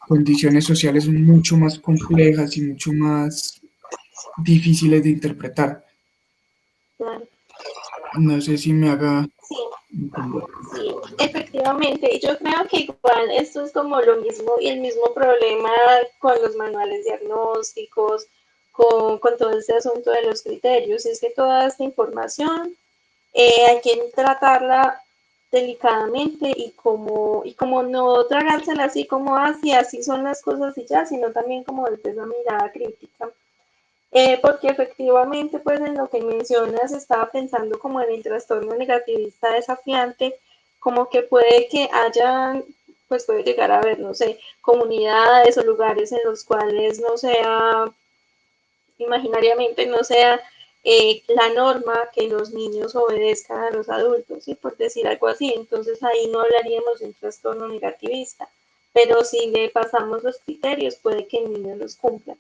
condiciones sociales mucho más complejas y mucho más difíciles de interpretar. Claro. No sé si me haga Sí, entender. sí, efectivamente. Y yo creo que igual esto es como lo mismo y el mismo problema con los manuales diagnósticos, con todo este asunto de los criterios. Es que toda esta información hay que tratarla delicadamente y como no tragársela así como así, así son las cosas y ya, sino también como desde esa mirada crítica. Porque efectivamente, pues en lo que mencionas, estaba pensando como en el trastorno negativista desafiante, como que puede que haya, pues puede llegar a haber, no sé, comunidades o lugares en los cuales no sea, imaginariamente no sea la norma que los niños obedezcan a los adultos, ¿sí? Por decir algo así. Entonces ahí no hablaríamos de un trastorno negativista, pero si le pasamos los criterios, puede que el niño los cumpla.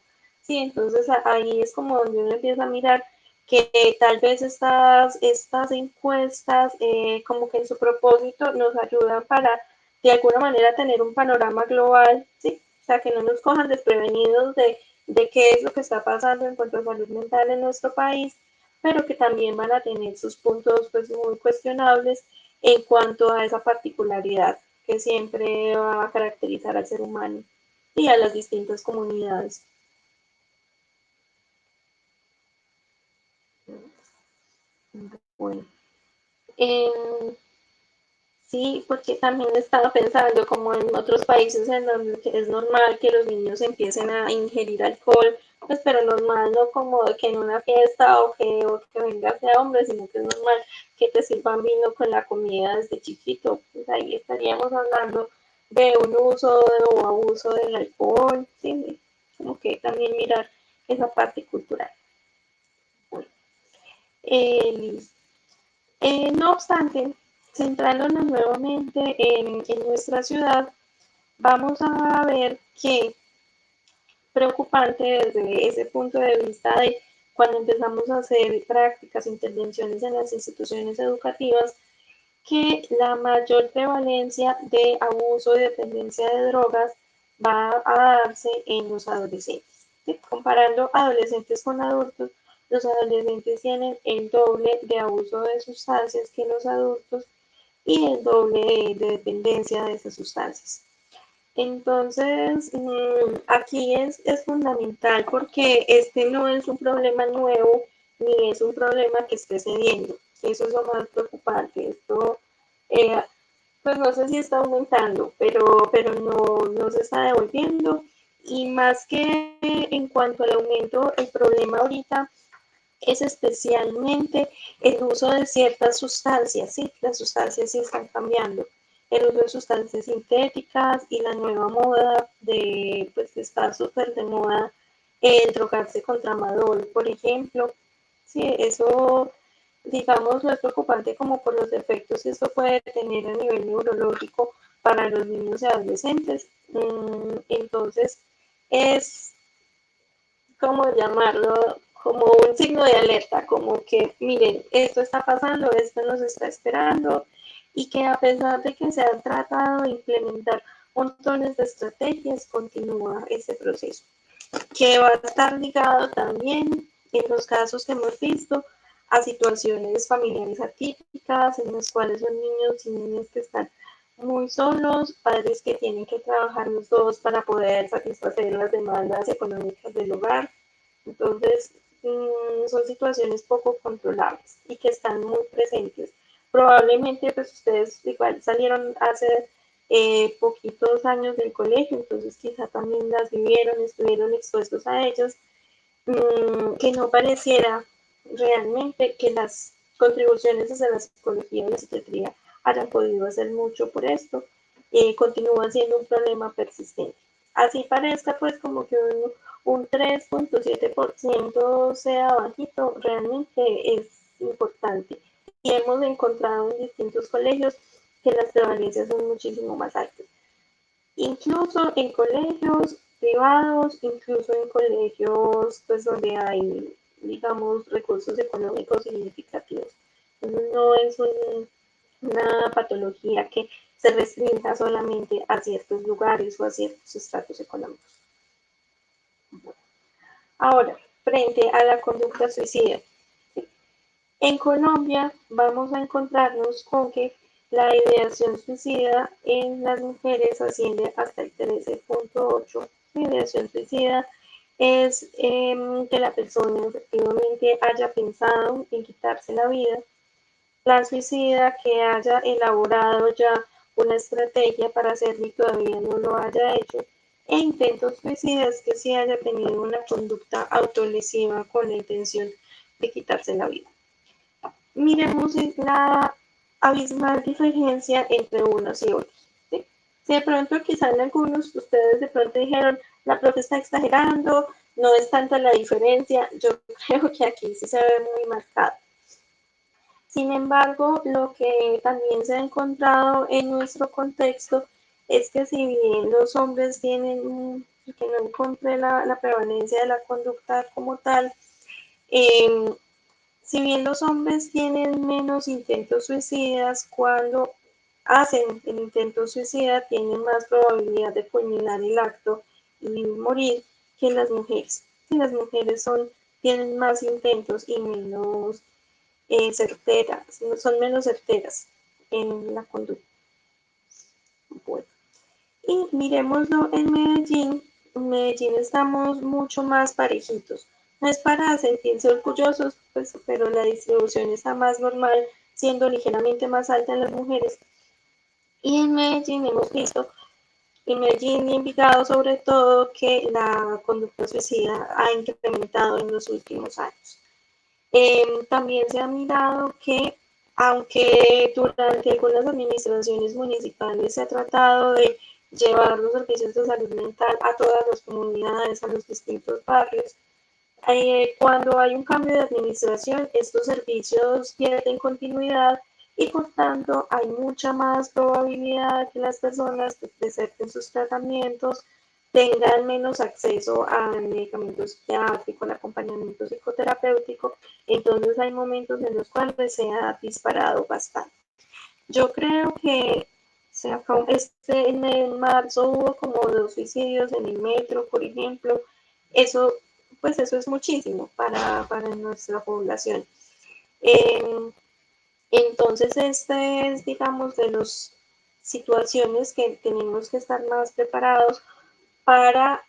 Sí, entonces ahí es como donde uno empieza a mirar que tal vez estas encuestas, como que en su propósito, nos ayudan para de alguna manera tener un panorama global, ¿sí? O sea, que no nos cojan desprevenidos de qué es lo que está pasando en cuanto a salud mental en nuestro país, pero que también van a tener sus puntos pues muy cuestionables en cuanto a esa particularidad que siempre va a caracterizar al ser humano y a las distintas comunidades. Bueno, eh, sí, porque también estaba pensando como en otros países en donde es normal que los niños empiecen a ingerir alcohol, pues pero normal, no como que en una fiesta o que vengas de hombre, sino que es normal que te sirvan vino con la comida desde chiquito. Pues ahí estaríamos hablando de un uso o abuso del alcohol, sí, como que también mirar esa parte cultural. Bueno, listo. No obstante, centrándonos nuevamente en nuestra ciudad, vamos a ver que preocupante desde ese punto de vista de cuando empezamos a hacer prácticas, intervenciones en las instituciones educativas, que la mayor prevalencia de abuso y dependencia de drogas va a darse en los adolescentes. ¿Sí? Comparando adolescentes con adultos, los adolescentes tienen el doble de abuso de sustancias que los adultos y el doble de dependencia de esas sustancias. Entonces, aquí es fundamental porque este no es un problema nuevo ni es un problema que esté cediendo. Eso es lo más preocupante. Esto, eh, pues no sé si está aumentando, pero no se está devolviendo. Y más que en cuanto al aumento, el problema ahorita es especialmente el uso de ciertas sustancias, ¿sí? Las sustancias sí están cambiando. El uso de sustancias sintéticas y la nueva moda de, pues está súper de moda el drogarse con tramadol, por ejemplo. Sí, eso, digamos, no es preocupante como por los efectos que esto puede tener a nivel neurológico para los niños y adolescentes. Entonces, es como llamarlo, como un signo de alerta, como que miren, esto está pasando, esto nos está esperando y que a pesar de que se han tratado de implementar montones de estrategias, continúa ese proceso, que va a estar ligado también en los casos que hemos visto a situaciones familiares atípicas en las cuales son niños y niñas que están muy solos, padres que tienen que trabajar los dos para poder satisfacer las demandas económicas del hogar. Entonces, son situaciones poco controlables y que están muy presentes. Probablemente pues ustedes igual salieron hace poquitos años del colegio, entonces quizá también las vivieron, estuvieron expuestos a ellas, que no pareciera realmente que las contribuciones desde la psicología y la psiquiatría hayan podido hacer mucho por esto, continúa siendo un problema persistente. Así parezca pues como que un 3.7% sea bajito, realmente es importante. Y hemos encontrado en distintos colegios que las prevalencias son muchísimo más altas. Incluso en colegios privados, incluso en colegios pues donde hay, digamos, recursos económicos significativos. No es una patología que se restrinja solamente a ciertos lugares o a ciertos estratos económicos. Ahora, frente a la conducta suicida. En Colombia vamos a encontrarnos con que la ideación suicida en las mujeres asciende hasta el 13.8%. La ideación suicida es que la persona efectivamente haya pensado en quitarse la vida. La suicida que haya elaborado ya una estrategia para hacerlo y todavía no lo haya hecho. E intentos suicidas que sí haya tenido una conducta autolesiva con la intención de quitarse la vida. Miremos la abismal diferencia entre unos y otros. ¿Sí? Si de pronto quizá en algunos ustedes de pronto dijeron, la profe está exagerando, no es tanta la diferencia, yo creo que aquí sí se ve muy marcado. Sin embargo, lo que también se ha encontrado en nuestro contexto es que si bien los hombres tienen, que no encontré la prevalencia de la conducta como tal, eh, si bien los hombres tienen menos intentos suicidas, cuando hacen el intento suicida tienen más probabilidad de culminar el acto y morir que las mujeres. Si las mujeres tienen más intentos y menos certeras, son menos certeras en la conducta. Bueno. Y miremoslo en Medellín. En Medellín estamos mucho más parejitos. No es para sentirse orgullosos, pues, pero la distribución está más normal, siendo ligeramente más alta en las mujeres. Y en Medellín hemos visto, en Medellín y Envigado sobre todo, que la conducta suicida ha incrementado en los últimos años. También se ha mirado que, aunque durante algunas administraciones municipales se ha tratado de llevar los servicios de salud mental a todas las comunidades, a los distintos barrios, cuando hay un cambio de administración, estos servicios pierden continuidad y por tanto hay mucha más probabilidad que las personas deserten sus tratamientos, tengan menos acceso a medicamentos psiquiátricos, al acompañamiento psicoterapéutico, entonces hay momentos en los cuales se ha disparado bastante. Yo creo que en marzo hubo como 2 suicidios en el metro, por ejemplo, eso, pues eso es muchísimo para nuestra población. Eh, entonces, este es, digamos, de las situaciones que tenemos que estar más preparados para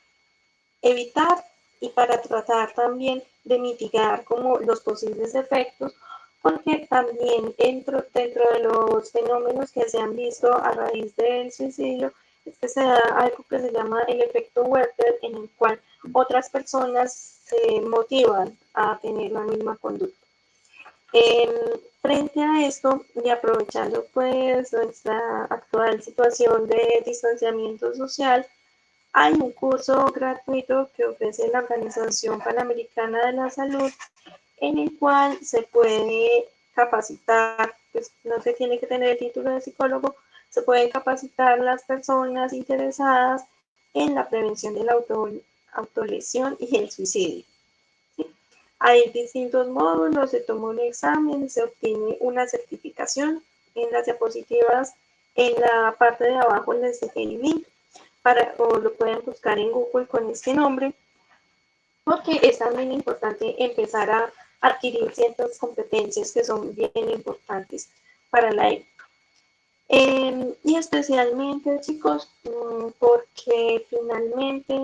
evitar y para tratar también de mitigar como los posibles efectos, porque también dentro de los fenómenos que se han visto a raíz del suicidio es que se da algo que se llama el efecto Werther, en el cual otras personas se motivan a tener la misma conducta. Frente a esto y aprovechando pues nuestra actual situación de distanciamiento social, hay un curso gratuito que ofrece la Organización Panamericana de la Salud, en el cual se puede capacitar, pues no se tiene que tener el título de psicólogo, se pueden capacitar las personas interesadas en la prevención de la autolesión y el suicidio. ¿Sí? Hay distintos módulos, se toma un examen, se obtiene una certificación. En las diapositivas, en la parte de abajo les dejé el link o lo pueden buscar en Google con este nombre, porque es también importante empezar a adquirir ciertas competencias que son bien importantes para la época. Y especialmente, chicos, porque finalmente,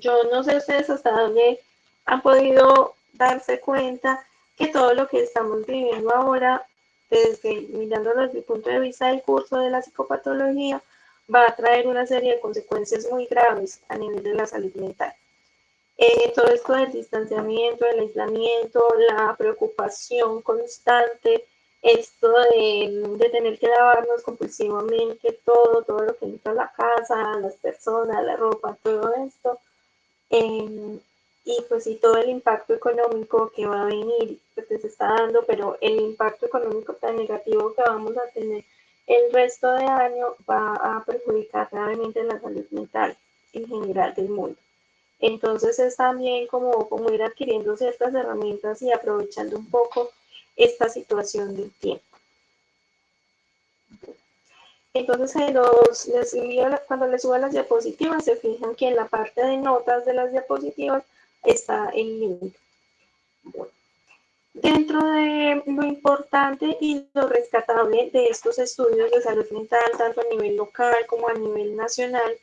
yo no sé ustedes hasta dónde han podido darse cuenta que todo lo que estamos viviendo ahora, desde mirándolo desde el punto de vista del curso de la psicopatología, va a traer una serie de consecuencias muy graves a nivel de la salud mental. Todo esto del distanciamiento, del aislamiento, la preocupación constante, esto de tener que lavarnos compulsivamente todo lo que entra a la casa, las personas, la ropa, todo esto. Y pues sí, todo el impacto económico que va a venir, pues se está dando, pero el impacto económico tan negativo que vamos a tener el resto de año va a perjudicar gravemente la salud mental en general del mundo. Entonces es también como ir adquiriendo ciertas herramientas y aprovechando un poco esta situación del tiempo. Entonces cuando les subo las diapositivas se fijan que en la parte de notas de las diapositivas está el link. Bueno, dentro de lo importante y lo rescatable de estos estudios de salud mental, tanto a nivel local como a nivel nacional,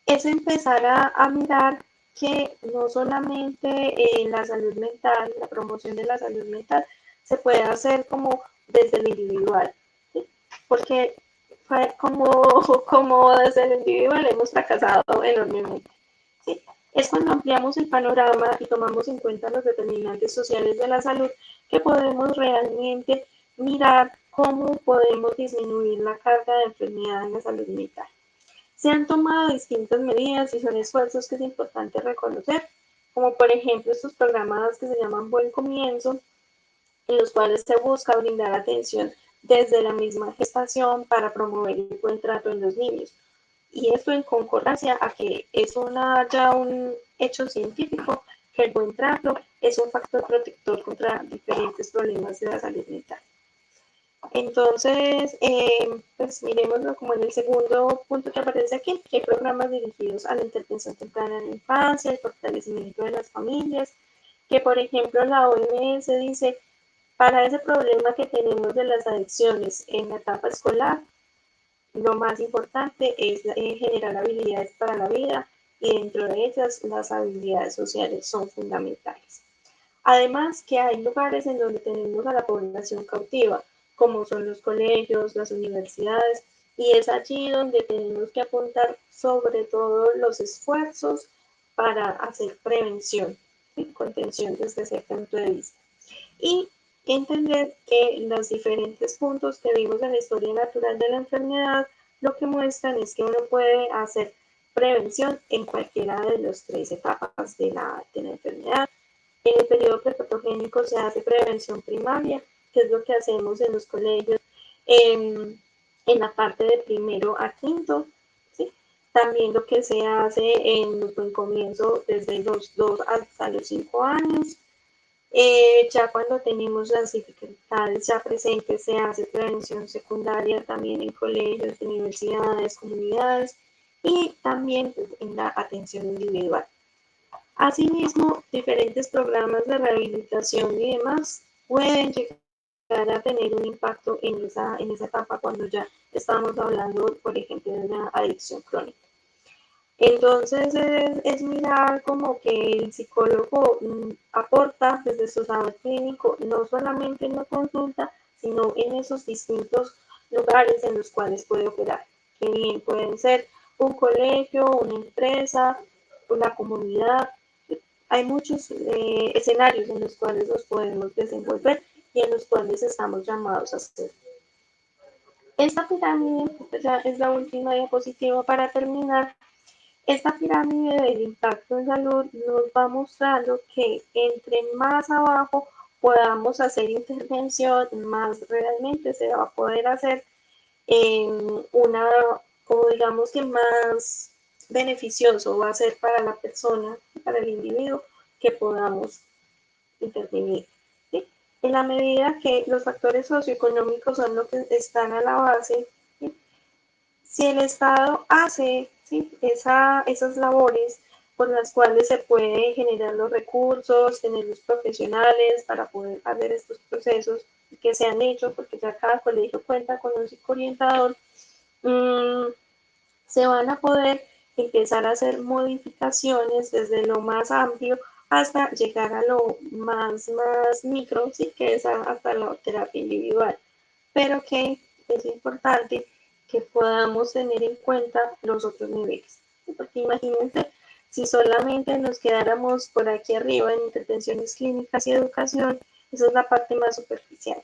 es empezar a mirar que no solamente la salud mental, la promoción de la salud mental, se puede hacer como desde lo individual, ¿sí? Porque como desde lo individual hemos fracasado enormemente, ¿sí? Es cuando ampliamos el panorama y tomamos en cuenta los determinantes sociales de la salud que podemos realmente mirar cómo podemos disminuir la carga de enfermedad en la salud mental. Se han tomado distintas medidas y son esfuerzos que es importante reconocer, como por ejemplo estos programas que se llaman Buen Comienzo, en los cuales se busca brindar atención desde la misma gestación para promover el buen trato en los niños. Y esto en concordancia a que es ya un hecho científico que el buen trato es un factor protector contra diferentes problemas de la salud mental. Entonces, pues miremoslo como en el segundo punto que aparece aquí, que hay programas dirigidos a la intervención temprana en la infancia, el fortalecimiento de las familias, que por ejemplo la OMS dice, para ese problema que tenemos de las adicciones en la etapa escolar, lo más importante es generar habilidades para la vida y dentro de ellas las habilidades sociales son fundamentales. Además que hay lugares en donde tenemos a la población cautiva, como son los colegios, las universidades, y es allí donde tenemos que apuntar sobre todo los esfuerzos para hacer prevención y contención desde ese punto de vista. Y entender que los diferentes puntos que vimos en la historia natural de la enfermedad lo que muestran es que uno puede hacer prevención en cualquiera de las tres etapas de la enfermedad. En el periodo prepatogénico se hace prevención primaria, que es lo que hacemos en los colegios en la parte de primero a quinto, ¿sí? También lo que se hace en los buen comienzo desde los 2 hasta los 5 años. Ya cuando tenemos las dificultades ya presentes se hace prevención secundaria también en colegios, universidades, comunidades y también en la atención individual. Asimismo, diferentes programas de rehabilitación y demás pueden llegar a tener un impacto en esa etapa cuando ya estamos hablando, por ejemplo, de una adicción crónica. Entonces es mirar como que el psicólogo aporta desde su saber clínico, no solamente en la consulta, sino en esos distintos lugares en los cuales puede operar, que bien pueden ser un colegio, una empresa, una comunidad. Hay muchos escenarios en los cuales nos podemos desenvolver y en los cuales estamos llamados a hacer. Esta pirámide ya es la última diapositiva para terminar. Esta pirámide del impacto en salud nos va mostrando que entre más abajo podamos hacer intervención, más realmente se va a poder hacer como digamos que más beneficioso va a ser para la persona, para el individuo, que podamos intervenir, ¿sí? En la medida que los factores socioeconómicos son los que están a la base, ¿sí? Si el Estado hace, ¿sí?, esas labores por las cuales se puede generar los recursos, tener los profesionales para poder hacer estos procesos que se han hecho, porque ya cada colegio cuenta con un psicoorientador, se van a poder empezar a hacer modificaciones desde lo más amplio hasta llegar a lo más micro, sí, que es hasta la terapia individual, pero que es importante que podamos tener en cuenta los otros niveles, porque imagínense si solamente nos quedáramos por aquí arriba en intervenciones clínicas y educación, esa es la parte más superficial,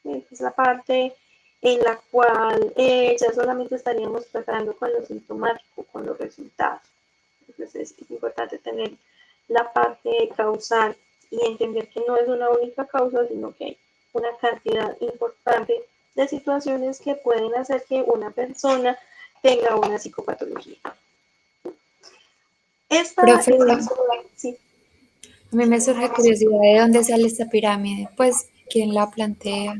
es la parte en la cual ya solamente estaríamos tratando con lo sintomático, con los resultados. Entonces es importante tener la parte causal y entender que no es una única causa, sino que hay una cantidad importante de situaciones que pueden hacer que una persona tenga una psicopatología. Profe, Sí, a mí me surge curiosidad de dónde sale esta pirámide, pues, ¿quién la plantea?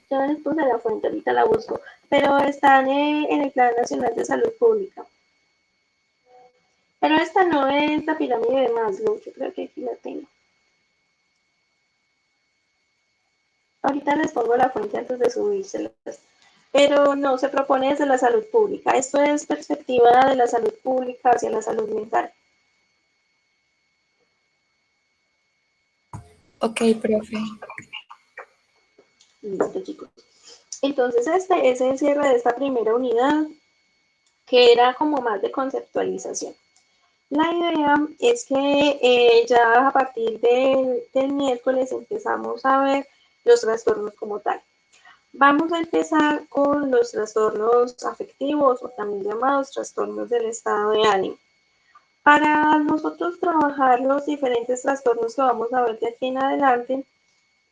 ya después de la fuente, ahorita la busco, pero están en el Plan Nacional de Salud Pública. Pero esta no es la pirámide de Maslow, yo creo que aquí la tengo. Ahorita les pongo la fuente antes de subírselas. Pero no se propone desde la salud pública. Esto es perspectiva de la salud pública hacia la salud mental. Ok, profe. Listo, chicos. Entonces, este es el cierre de esta primera unidad, que era como más de conceptualización. La idea es que ya a partir del miércoles empezamos a ver los trastornos como tal. Vamos a empezar con los trastornos afectivos o también llamados trastornos del estado de ánimo. Para nosotros trabajar los diferentes trastornos que vamos a ver de aquí en adelante,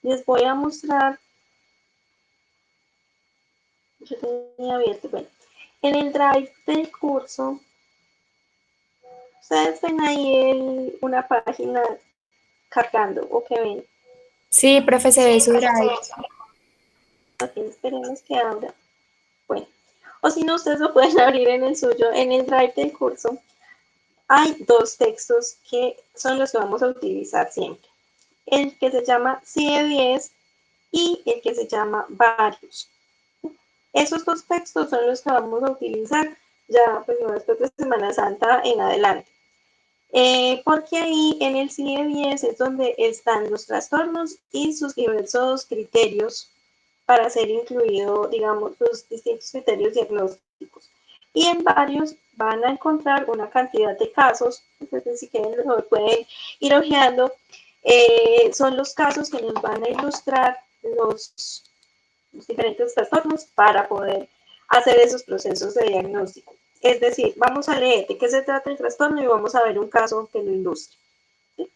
les voy a mostrar, yo tenía abierto, bueno, en el drive del curso, ustedes ven ahí una página cargando, ¿o qué ven? Sí, profe, se ve su drive. Ok, esperemos que abra. Bueno, o si no, ustedes lo pueden abrir en el suyo, en el drive del curso. Hay dos textos que son los que vamos a utilizar siempre. El que se llama CIE-10 y el que se llama Varios. Esos dos textos son los que vamos a utilizar ya pues, después de Semana Santa en adelante. Porque ahí en el CIE-10 es donde están los trastornos y sus diversos criterios para ser incluido, digamos, los distintos criterios diagnósticos. Y en varios van a encontrar una cantidad de casos, entonces si quieren lo pueden ir ojeando, son los casos que nos van a ilustrar los diferentes trastornos para poder hacer esos procesos de diagnóstico. Es decir, vamos a leer de qué se trata el trastorno y vamos a ver un caso que lo ilustre. ¿Sí?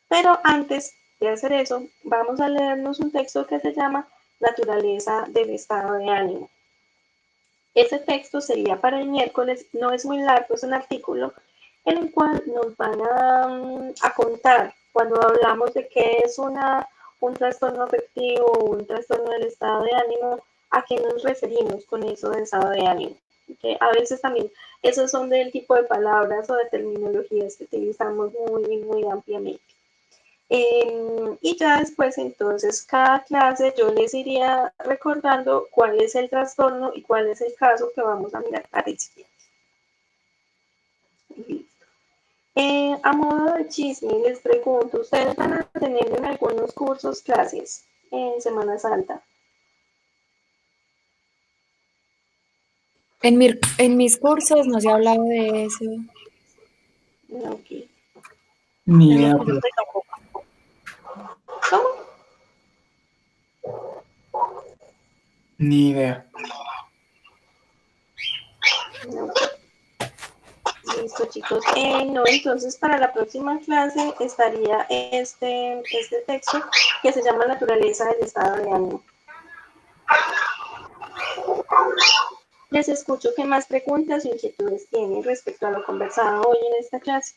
Pero antes de hacer eso, vamos a leernos un texto que se llama Naturaleza del estado de ánimo. Ese texto sería para el miércoles, no es muy largo, es un artículo en el cual nos van a contar cuando hablamos de qué es un trastorno afectivo o un trastorno del estado de ánimo, a qué nos referimos con eso de estado de ánimo. Que a veces también esos son del tipo de palabras o de terminologías que utilizamos muy ampliamente. Y ya después entonces cada clase yo les iría recordando cuál es el trastorno y cuál es el caso que vamos a mirar para el siguiente. Listo. A modo de chisme les pregunto, ¿ustedes van a tener en algunos cursos clases en Semana Santa? En mis cursos no se ha hablado de eso. No, ok. Ni En los idea, que yo pero estoy tampoco. ¿Cómo? ni idea. No. Listo, chicos. No, entonces para la próxima clase estaría este texto que se llama Naturaleza del estado de ánimo. Les escucho qué más preguntas o inquietudes tienen respecto a lo conversado hoy en esta clase.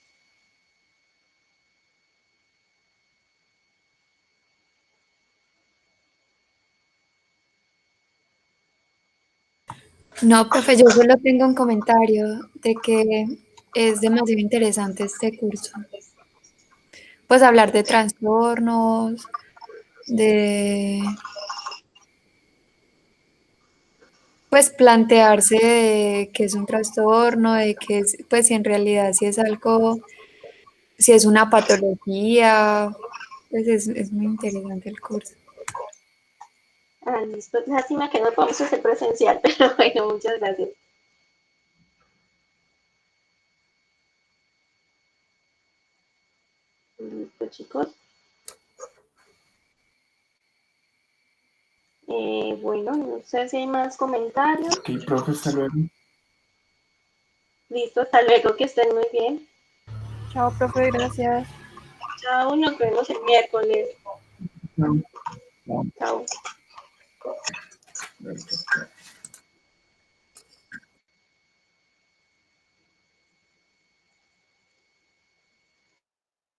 No, profe, yo solo tengo un comentario de que es demasiado interesante este curso. Pues hablar de trastornos, de pues plantearse de qué es un trastorno, de que pues si en realidad si es algo si es una patología, pues es muy interesante el curso. Ah, listo. Lástima que no podemos hacer presencial, pero bueno, muchas gracias. Listo, chicos. Bueno, no sé si hay más comentarios. Ok, profe, hasta luego. Listo, hasta luego, que estén muy bien. Chao, profe, gracias. Chao, nos vemos el miércoles. Chao. Chao. Chao.